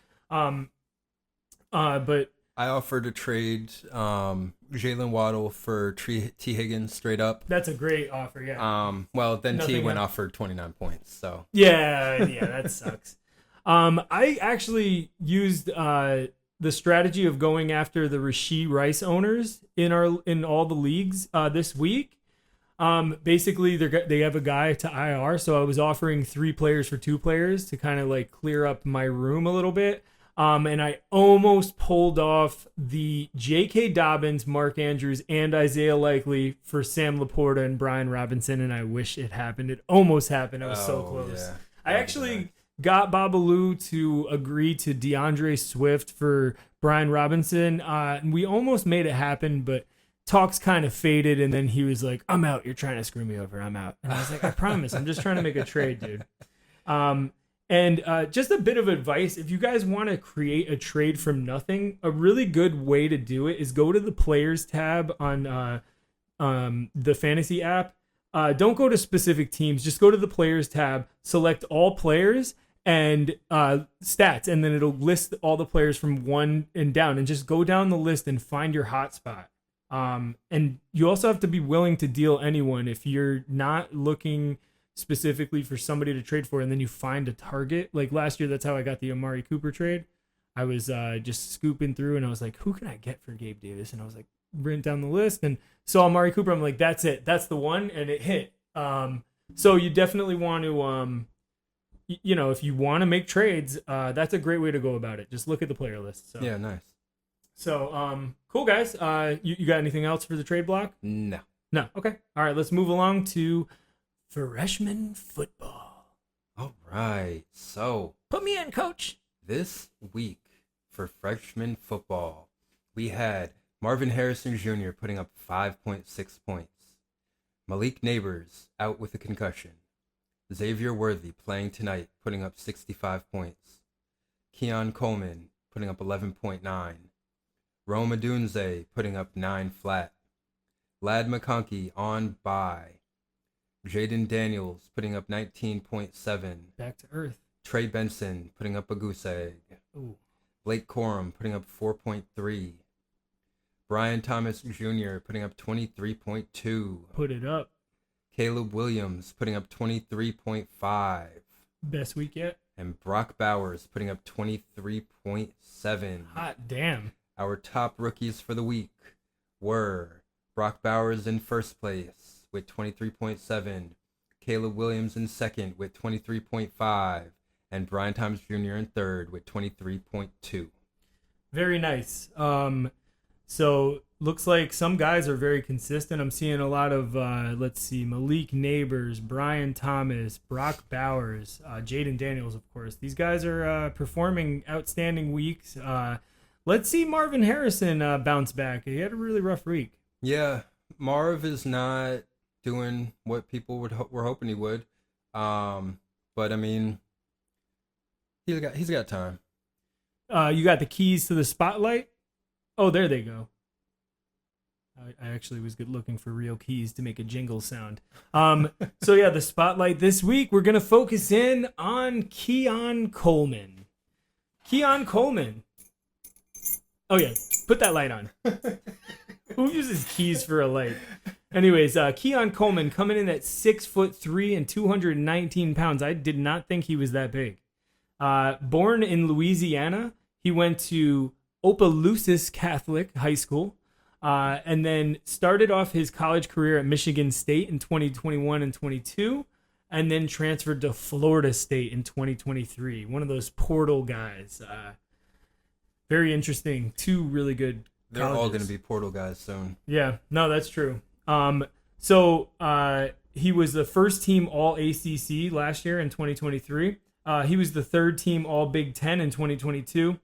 But I offered to trade Jalen Waddle for T. Higgins straight up. that's a great offer, yeah. Well, then T Nothing went else. off for 29 points. So Yeah, that sucks. I actually used the strategy of going after the Rashee Rice owners in all the leagues this week. Basically, they have a guy to IR, so I was offering 3 players for 2 players to kind of like clear up my room a little bit. And I almost pulled off the J.K. Dobbins, Mark Andrews, and Isaiah Likely for Sam Laporta and Brian Robinson, and I wish it happened. It almost happened. I was so close. yeah. I actually got Babalu to agree to DeAndre Swift for Brian Robinson, and we almost made it happen, but talks kind of faded, and then he was like, I'm out. You're trying to screw me over. I'm out. And I was like, I promise. I'm just trying to make a trade, dude. And just a bit of advice, if you guys want to create a trade from nothing, a really good way to do it is go to the Players tab on the Fantasy app. Don't go to specific teams. Just go to the Players tab, select all players, and stats, and then it'll list all the players from 1 and down, and just go down the list and find your hotspot. And you also have to be willing to deal anyone if you're not looking specifically for somebody to trade for, and then you find a target. Like last year, that's how I got the Amari Cooper trade. I was just scooping through, and I was like, who can I get for Gabe Davis? And I was like, written down the list and saw Amari Cooper. I'm like, that's it. That's the one, and it hit. So you definitely want to, if you want to make trades, that's a great way to go about it. Just look at the player list. So. Yeah, nice. So, cool, guys. You got anything else for the trade block? No. No. Okay. All right. Let's move along to freshman football. All right. So Put me in, coach. this week for freshman football, we had Marvin Harrison Jr. putting up 5.6 points. Malik Neighbors out with a concussion. Xavier Worthy playing tonight, putting up 65 points. Keon Coleman putting up 11.9. Rome Odunze putting up 9 flat. Lad McConkey on bye. Jaden Daniels putting up 19.7. Back to earth. Trey Benson putting up a goose egg. Ooh. Blake Corum putting up 4.3. Brian Thomas Jr. putting up 23.2. Put it up. Caleb Williams putting up 23.5. Best week yet. And Brock Bowers putting up 23.7. Hot damn. Our top rookies for the week were Brock Bowers in first place with 23.7, Caleb Williams in second with 23.5, and Brian Thomas Jr. in third with 23.2. Very nice. So looks like some guys are very consistent. I'm seeing a lot of, Malik Neighbors, Brian Thomas, Brock Bowers, Jaden Daniels, of course. These guys are performing outstanding weeks. Let's see Marvin Harrison bounce back. He had a really rough week. Yeah, Marv is not doing what people were hoping he would. But I mean, he's got time. You got the keys to the spotlight? Oh, there they go. I actually was looking for real keys to make a jingle sound. So yeah, the spotlight this week, we're going to focus in on Keon Coleman. Keon Coleman. Oh yeah, put that light on. Who uses keys for a light? Anyways, Keon Coleman coming in at 6'3" and 219 pounds. I did not think he was that big. Born in Louisiana, he went to Opelousas Catholic High School, and then started off his college career at Michigan State in 2021 and 22, and then transferred to Florida State in 2023. One of those portal guys. Very interesting. Two really good They're colleges. all going to be portal guys soon. Yeah, no, that's true. So he was the first team All ACC last year in 2023. He was the third team All Big Ten in 2022.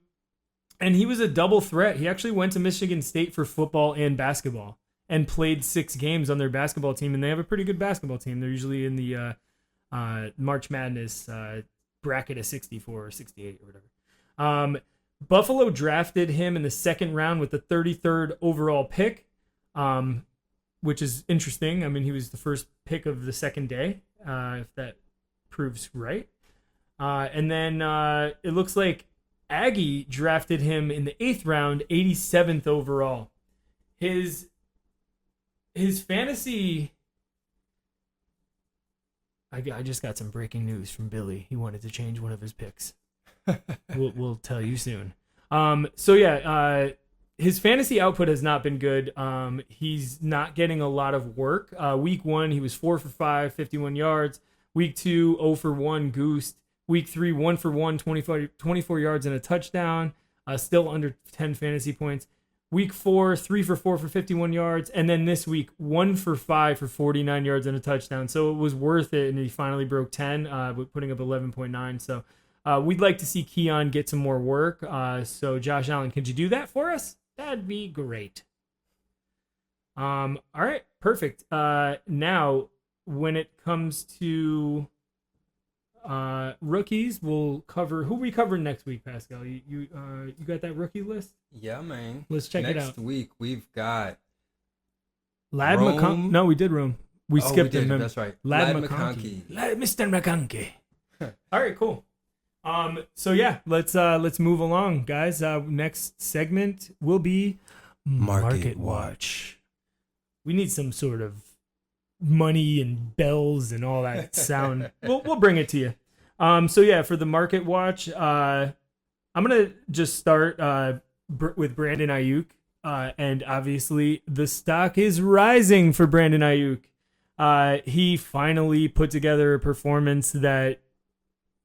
And he was a double threat. He actually went to Michigan State for football and basketball and played 6 games on their basketball team. And they have a pretty good basketball team. They're usually in the March Madness bracket of 64 or 68 or whatever. Buffalo drafted him in the second round with the 33rd overall pick, which is interesting. I mean, he was the first pick of the second day, if that proves right. And then it looks like Aggie drafted him in the 8th round, 87th overall. His fantasy... I just got some breaking news from Billy. He wanted to change one of his picks. We'll tell you soon. His fantasy output has not been good. He's not getting a lot of work. Week 1, he was 4 for 5, 51 yards. Week 2, 0 for 1, goosed. Week 3, 1 for 1, 24 yards and a touchdown. Still under 10 fantasy points. Week 4, 3 for 4 for 51 yards. And then this week, 1 for 5 for 49 yards and a touchdown. So it was worth it, and he finally broke 10, putting up 11.9. So we'd like to see Keon get some more work. So Josh Allen, could you do that for us? That'd be great. All right, perfect. Now, when it comes to rookies, we'll cover who we cover next week. Pascal, you got that rookie list? Yeah, man. Let's check it out. Next week we've got Lad Rome. McConkey. No, we did Rome. We skipped him. That's right. Lad Lad McConkey. McConkey. Mr. McConkey. All right, cool. So yeah, let's move along, guys. Next segment will be Market Watch. We need some sort of money and bells and all that sound. We'll bring it to you. So yeah, for the Market Watch, I'm gonna just start with Brandon Ayuk, and obviously the stock is rising for Brandon Ayuk. He finally put together a performance that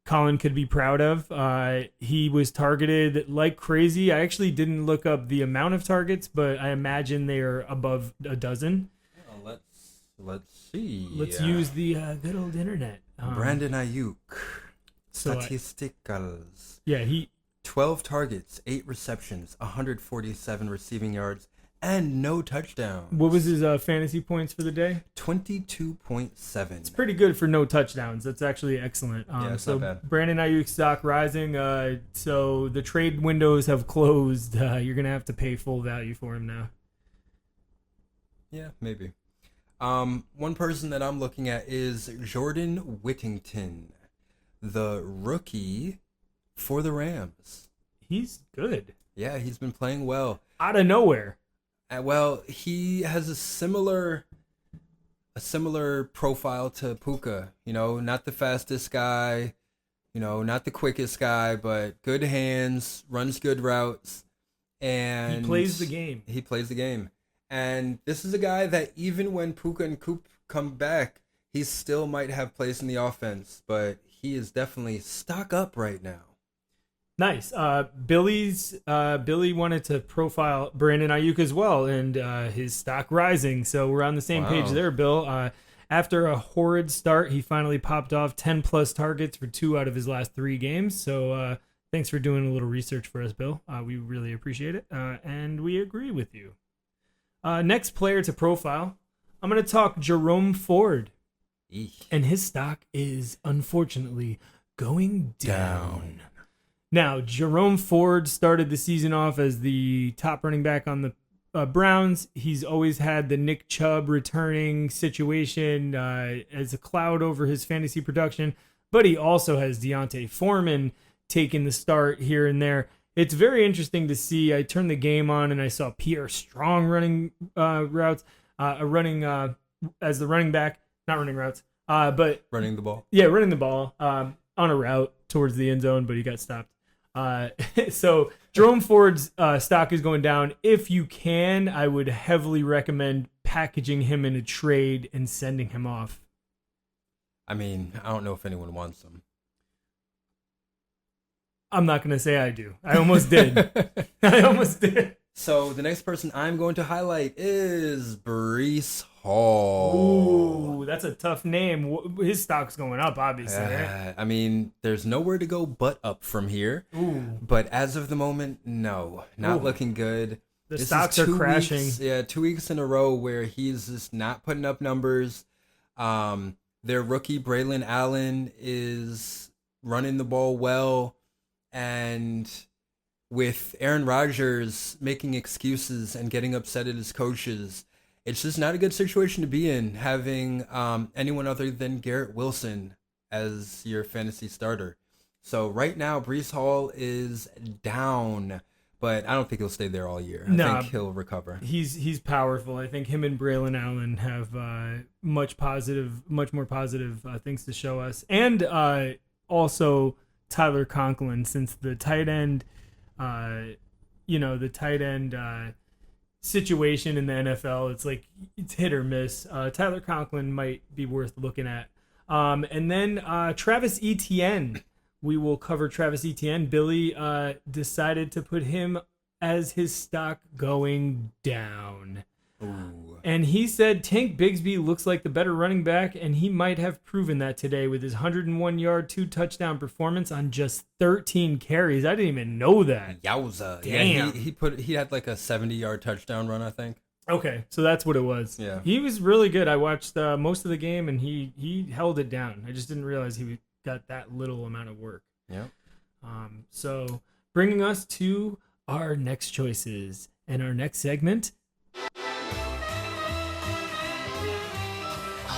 Colin could be proud of. He was targeted like crazy. I actually didn't look up the amount of targets, but I imagine they are above a dozen. Well, let's see. Let's use the good old internet. Brandon Ayuk. So Statisticals. he 12 targets, 8 receptions, 147 receiving yards, and no touchdowns. What was his fantasy points for the day? 22.7. It's pretty good for no touchdowns. That's actually excellent. Yeah, it's so not bad. Brandon Ayuk stock rising. So the trade windows have closed. You're gonna have to pay full value for him now. Yeah, maybe. One person that I'm looking at is Jordan Whittington, the rookie for the Rams. He's good. Yeah, he's been playing well. Out of nowhere. Well, he has a similar profile to Puka. You know, not the fastest guy, you know, not the quickest guy, but good hands, runs good routes, and He plays the game. He plays the game. And this is a guy that even when Puka and Coop come back, he still might have place in the offense, but he is definitely stock up right now. Nice. Billy wanted to profile Brandon Ayuk as well, and his stock rising. So we're on the same page Wow. there, Bill. After a horrid start, he finally popped off 10 plus targets for 2 out of his last 3 games. So thanks for doing a little research for us, Bill. We really appreciate it, and we agree with you. Next player to profile, I'm going to talk Jerome Ford, Eek. and his stock is unfortunately going down. Now, Jerome Ford started the season off as the top running back on the Browns. He's always had the Nick Chubb returning situation as a cloud over his fantasy production, but he also has Deontay Foreman taking the start here and there. It's very interesting to see. I turned the game on and I saw Pierre Strong running routes, running as the running back, not running routes, but Running the ball. yeah, running the ball on a route towards the end zone, but he got stopped. So Jerome Ford's stock is going down. If you can, I would heavily recommend packaging him in a trade and sending him off. I mean, I don't know if anyone wants him. I'm not going to say I do. I almost did. I almost did. So the next person I'm going to highlight is Breece Hall. Ooh, that's a tough name. His stock's going up, obviously. Right? I mean, there's nowhere to go but up from here. Ooh, But as of the moment, no, not Ooh. looking good. the This is stocks are 2 crashing. weeks- 2 weeks in a row where he's just not putting up numbers. Their rookie Braylon Allen is running the ball well, and with Aaron Rodgers making excuses and getting upset at his coaches, it's just not a good situation to be in, having anyone other than Garrett Wilson as your fantasy starter. So right now, Breece Hall is down, but I don't think he'll stay there all year. I Nah. think he'll recover. He's powerful. I think him and Braylon Allen have much more positive things to show us, and also Tyler Conklin, since the tight end, situation in the NFL, it's hit or miss. Tyler Conklin might be worth looking at, and then Travis Etienne. We will cover Travis Etienne. Billy decided to put him as his stock going down. Ooh. And he said Tank Bigsby looks like the better running back, and he might have proven that today with his 101-yard, 2-touchdown performance on just 13 carries. I didn't even know that. Yowza. Damn. Yeah, he had like a 70-yard touchdown run, I think. Okay, so that's what it was. Yeah. He was really good. I watched most of the game, and he held it down. I just didn't realize he got that little amount of work. Yeah. So bringing us to our next choices and our next segment.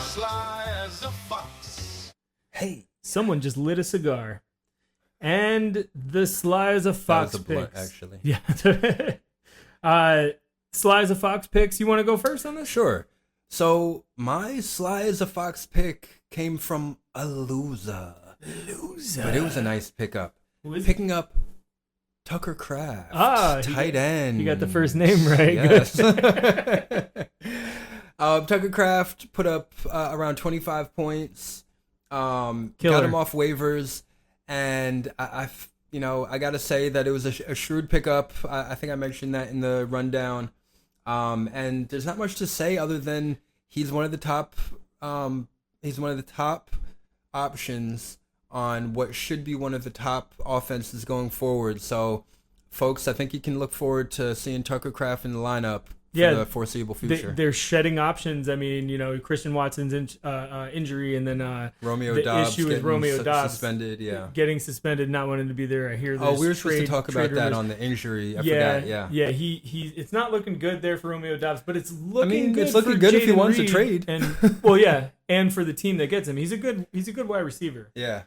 Sly as a fox. Hey. Someone just lit a cigar. And the Sly as a Fox That was a blunt, picks. actually. Yeah. Sly as a Fox picks. You want to go first on this? Sure. So my Sly as a Fox pick came from a loser. Loser. But it was a nice pickup. Who is it? Picking up Tucker Kraft, he tight end. You got the first name right. Yes. Good. Tucker Kraft put up around 25 points. Got Killer. him off waivers, and I got to say that it was a shrewd pickup. I think I mentioned that in the rundown. And there's not much to say other than he's one of the top. He's one of the top options on what should be one of the top offenses going forward. So, folks, I think you can look forward to seeing Tucker Kraft in the lineup Yeah, the foreseeable future. They're shedding options. I mean, Christian Watson's injury, and then Romeo the Dobbs issue with Romeo Dobbs suspended. Yeah, getting suspended, not wanting to be there. I hear. We were supposed to talk about trade that rumors. on the injury. I forgot. Yeah. He it's not looking good there for Romeo Dobbs, but it's looking. It's looking good if he wants to trade. And and for the team that gets him, he's a good wide receiver. Yeah.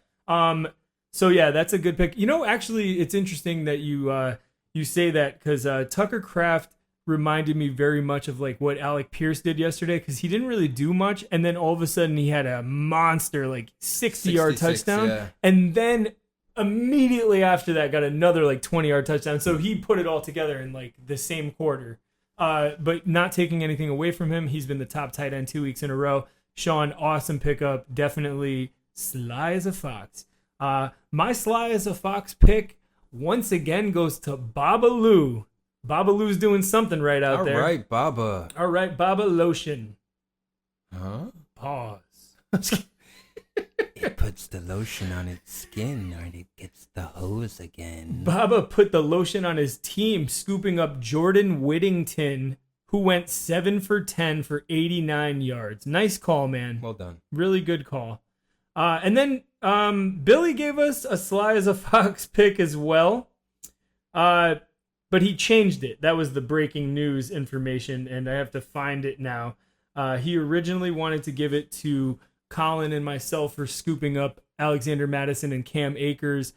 So yeah, that's a good pick. Actually, it's interesting that you say that because Tucker Kraft reminded me very much of like what Alec Pierce did yesterday, because he didn't really do much, and then all of a sudden he had a monster like 60-yard touchdown, and then immediately after that got another like 20-yard touchdown. So he put it all together in like the same quarter. But not taking anything away from him, he's been the top tight end 2 weeks in a row. Sean, awesome pickup, definitely sly as a fox. My sly as a fox pick once again goes to Baba Lou. Baba Lou's doing something right out there. All right, Baba. All right, Baba Lotion. Huh? Pause. It puts the lotion on its skin, or it gets the hose again. Baba put the lotion on his team, scooping up Jordan Whittington, who went 7 for 10 for 89 yards. Nice call, man. Well done. Really good call. And then Billy gave us a sly as a fox pick as well. But he changed it. That was the breaking news information, and I have to find it now. He originally wanted to give it to Colin and myself for scooping up Alexander Madison and Cam Akers.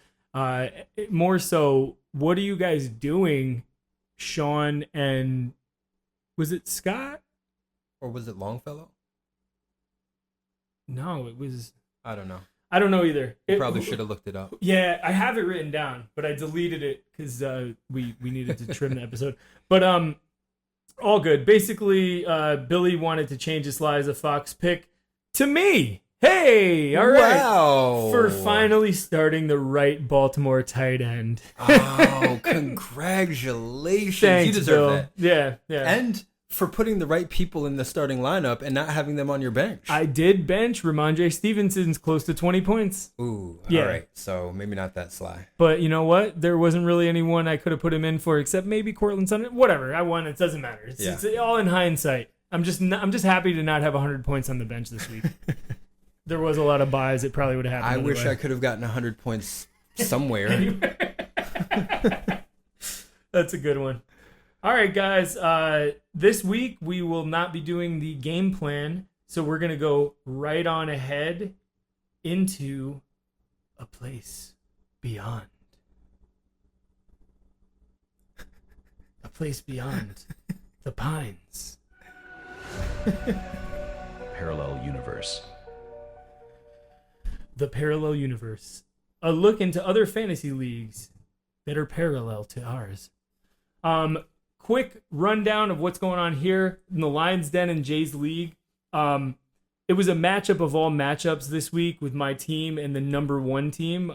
More so, what are you guys doing, Sean and... Was it Scott? Or was it Longfellow? No, it was... I don't know. I don't know either. You probably should have looked it up. Yeah, I have it written down, but I deleted it because we needed to trim the episode. But all good. Basically, Billy wanted to change his sly as a fox pick to me. Hey, all right. Wow. For finally starting the right Baltimore tight end. Oh, congratulations. Thanks, you deserve Bill. that. Yeah. And for putting the right people in the starting lineup and not having them on your bench. I did bench Ramondre Stevenson's close to 20 points. Ooh, Yeah. all right. So maybe not that sly. But you know what? There wasn't really anyone I could have put him in for except maybe Cortland Sutton. Whatever. I won. It doesn't matter. It's all in hindsight. I'm just happy to not have 100 points on the bench this week. There was a lot of buys. It probably would have happened. I wish otherwise. I could have gotten 100 points somewhere. That's a good one. All right, guys. This week we will not be doing the game plan, so we're going to go right on ahead into a place beyond. A place beyond the pines. Parallel universe. The Parallel Universe. A look into other fantasy leagues that are parallel to ours. Quick rundown of what's going on here in the Lions Den and Jay's League. It was a matchup of all matchups this week with my team and the number one team,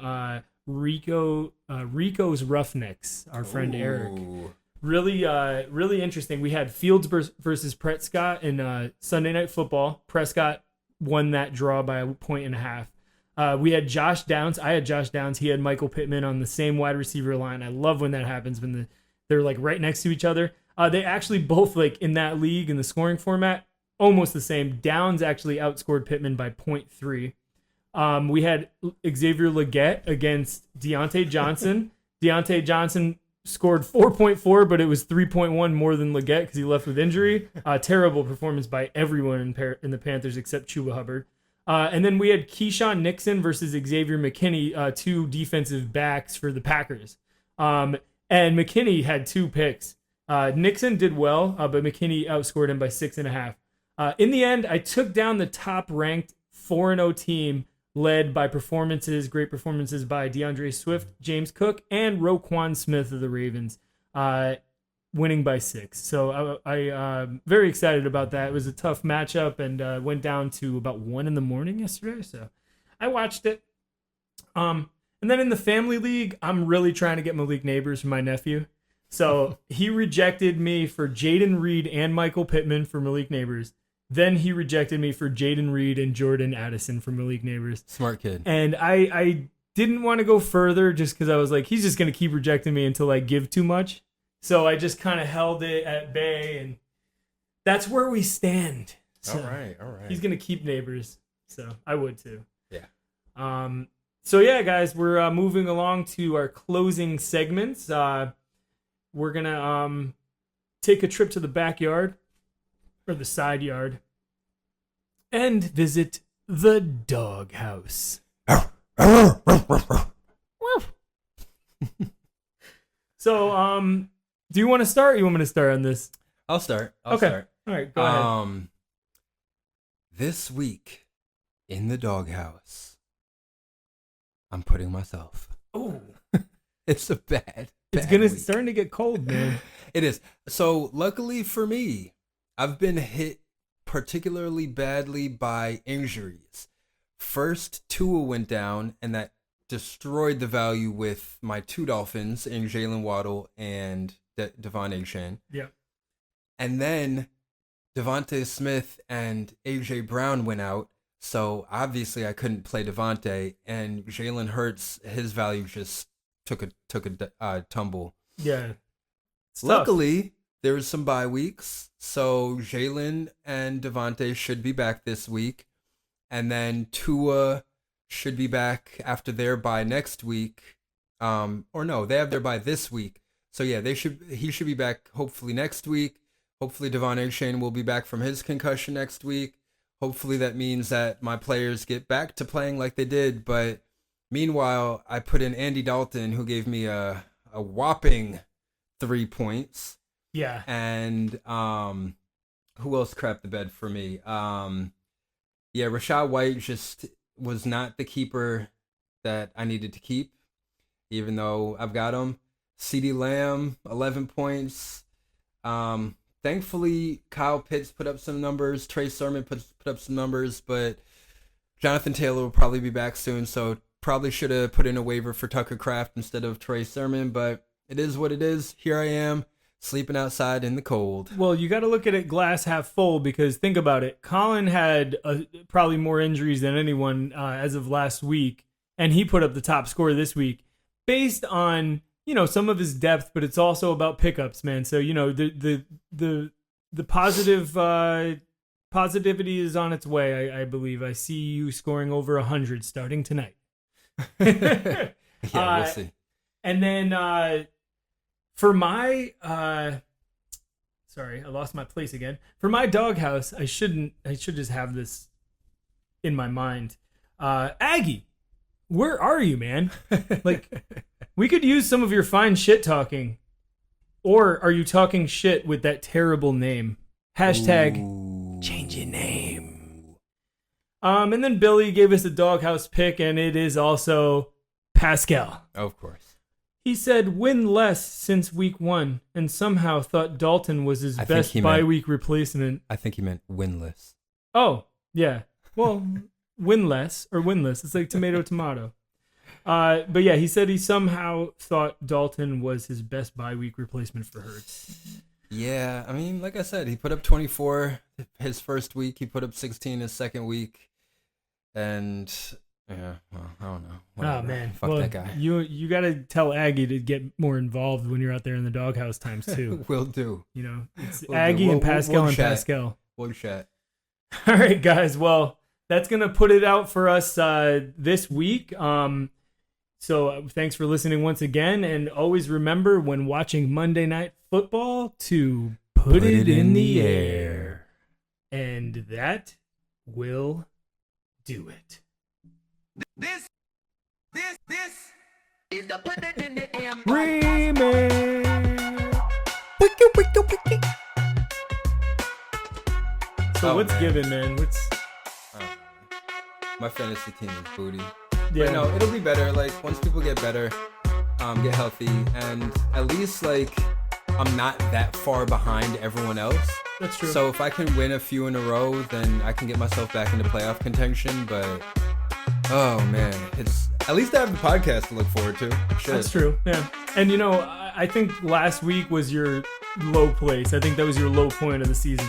Rico's Roughnecks, our friend Eric. Really interesting. We had Fields versus Prescott in Sunday Night Football. Prescott won that draw by 1.5 points. We had Josh Downs. I had Josh Downs. He had Michael Pittman on the same wide receiver line. I love when that happens, when they're like right next to each other. They actually both, like in that league in the scoring format, almost the same. Downs actually outscored Pittman by 0.3. We had Xavier Legette against Deontay Johnson. Deontay Johnson scored 4.4, but it was 3.1 more than Legette because he left with injury. Terrible performance by everyone in the Panthers except Chuba Hubbard. And then we had Keyshawn Nixon versus Xavier McKinney, two defensive backs for the Packers. And McKinney had 2 picks. Nixon did well, but McKinney outscored him by 6.5. In the end, I took down the top-ranked 4-0 team led by great performances by DeAndre Swift, James Cook, and Roquan Smith of the Ravens, winning by 6. So I'm very excited about that. It was a tough matchup and went down to about 1 a.m. yesterday, so I watched it. And then in the family league, I'm really trying to get Malik Neighbors for my nephew. So he rejected me for Jaden Reed and Michael Pittman for Malik Neighbors. Then he rejected me for Jaden Reed and Jordan Addison for Malik Neighbors. Smart kid. And I didn't want to go further just because I was like, he's just going to keep rejecting me until I give too much. So I just kind of held it at bay. And that's where we stand. So All right. he's gonna keep Neighbors, so I would too. Yeah. So yeah, guys, we're moving along to our closing segments. We're gonna take a trip to the backyard or the side yard and visit the doghouse. So, do you want to start? Or you want me to start on this? I'll start. Okay. All right, go ahead. This week in the doghouse, I'm putting myself. Oh, It's a bad it's week. starting to get cold, man. It is. So luckily for me, I've been hit particularly badly by injuries. First, Tua went down, and that destroyed the value with my two Dolphins in Jalen Waddle and Devon Achane. Yeah. And then Devontae Smith and A.J. Brown went out, so obviously I couldn't play Devontae, and Jalen Hurts, his value just took a tumble. Yeah. It's tough. Luckily, there was some bye weeks, so Jalen and Devontae should be back this week, and then Tua should be back after their bye next week. Or no, they have their bye this week. So yeah, he should be back hopefully next week. Hopefully Devon Achane will be back from his concussion next week. Hopefully that means that my players get back to playing like they did. But meanwhile, I put in Andy Dalton, who gave me a whopping 3 points. Yeah. And who else crapped the bed for me? Yeah, Rachaad White just was not the keeper that I needed to keep, even though I've got him. CeeDee Lamb, 11 points. Thankfully, Kyle Pitts put up some numbers. Trey Sermon put up some numbers, but Jonathan Taylor will probably be back soon, so probably should have put in a waiver for Tucker Kraft instead of Trey Sermon, but it is what it is. Here I am, sleeping outside in the cold. Well, you got to look at it glass half full, because think about it. Colin had probably more injuries than anyone as of last week, and he put up the top score this week based on, you know, some of his depth, but it's also about pickups, man. So, you know, the positivity is on its way, I believe. I see you scoring over 100 starting tonight. Yeah, we'll see. And then for my sorry, I lost my place again. For my doghouse, I should just have this in my mind. Aggie, where are you, man? Like, we could use some of your fine shit talking. Or are you talking shit with that terrible name? Hashtag change your name. And then Billy gave us a doghouse pick, and it is also Pascal. Of course. He said win less since week 1, and somehow thought Dalton was his best bye-week replacement. I think he meant winless. Oh, yeah. Well, win less or winless. It's like tomato. But yeah, he said he somehow thought Dalton was his best bye-week replacement for Hurts. Yeah, I mean, like I said, he put up 24 his first week. He put up 16 his second week. And, yeah, well, I don't know. Whatever. Oh, man. Fuck that guy. You got to tell Aggie to get more involved when you're out there in the doghouse times, too. Will do. You know, it's Will Aggie do. and Pascal and chat. Pascal. We'll chat. All right, guys. Well, that's going to put it out for us this week. So thanks for listening once again. And always remember, when watching Monday Night Football, to put it in the air. And that will do it. This is the put it in the air. Remix. So what's given, man? What's My fantasy team is booty. yeah? But no, it'll be better. Like, once people get better, get healthy, and at least, like, I'm not that far behind everyone else. That's true. So if I can win a few in a row, then I can get myself back into playoff contention. But, oh, man, it's at least I have the podcast to look forward to. Shit. That's true. Yeah. And you know, I think last week was your low place. I think that was your low point of the season.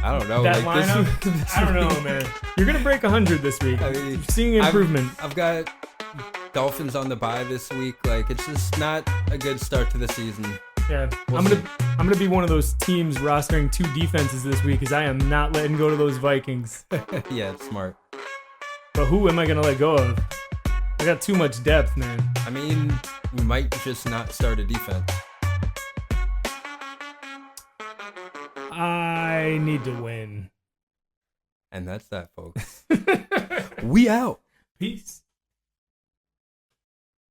I don't know. That like, lineup, this I don't know, man. You're gonna break 100 this week. I mean, Seeing improvement. I've got Dolphins on the bye this week. Like, it's just not a good start to the season. Yeah, We'll I'm gonna be one of those teams rostering 2 defenses this week because I am not letting go to those Vikings. Yeah, it's smart. But who am I gonna let go of? I got too much depth, man. I mean, we might just not start a defense. I need to win. And that's that, folks. We out. Peace.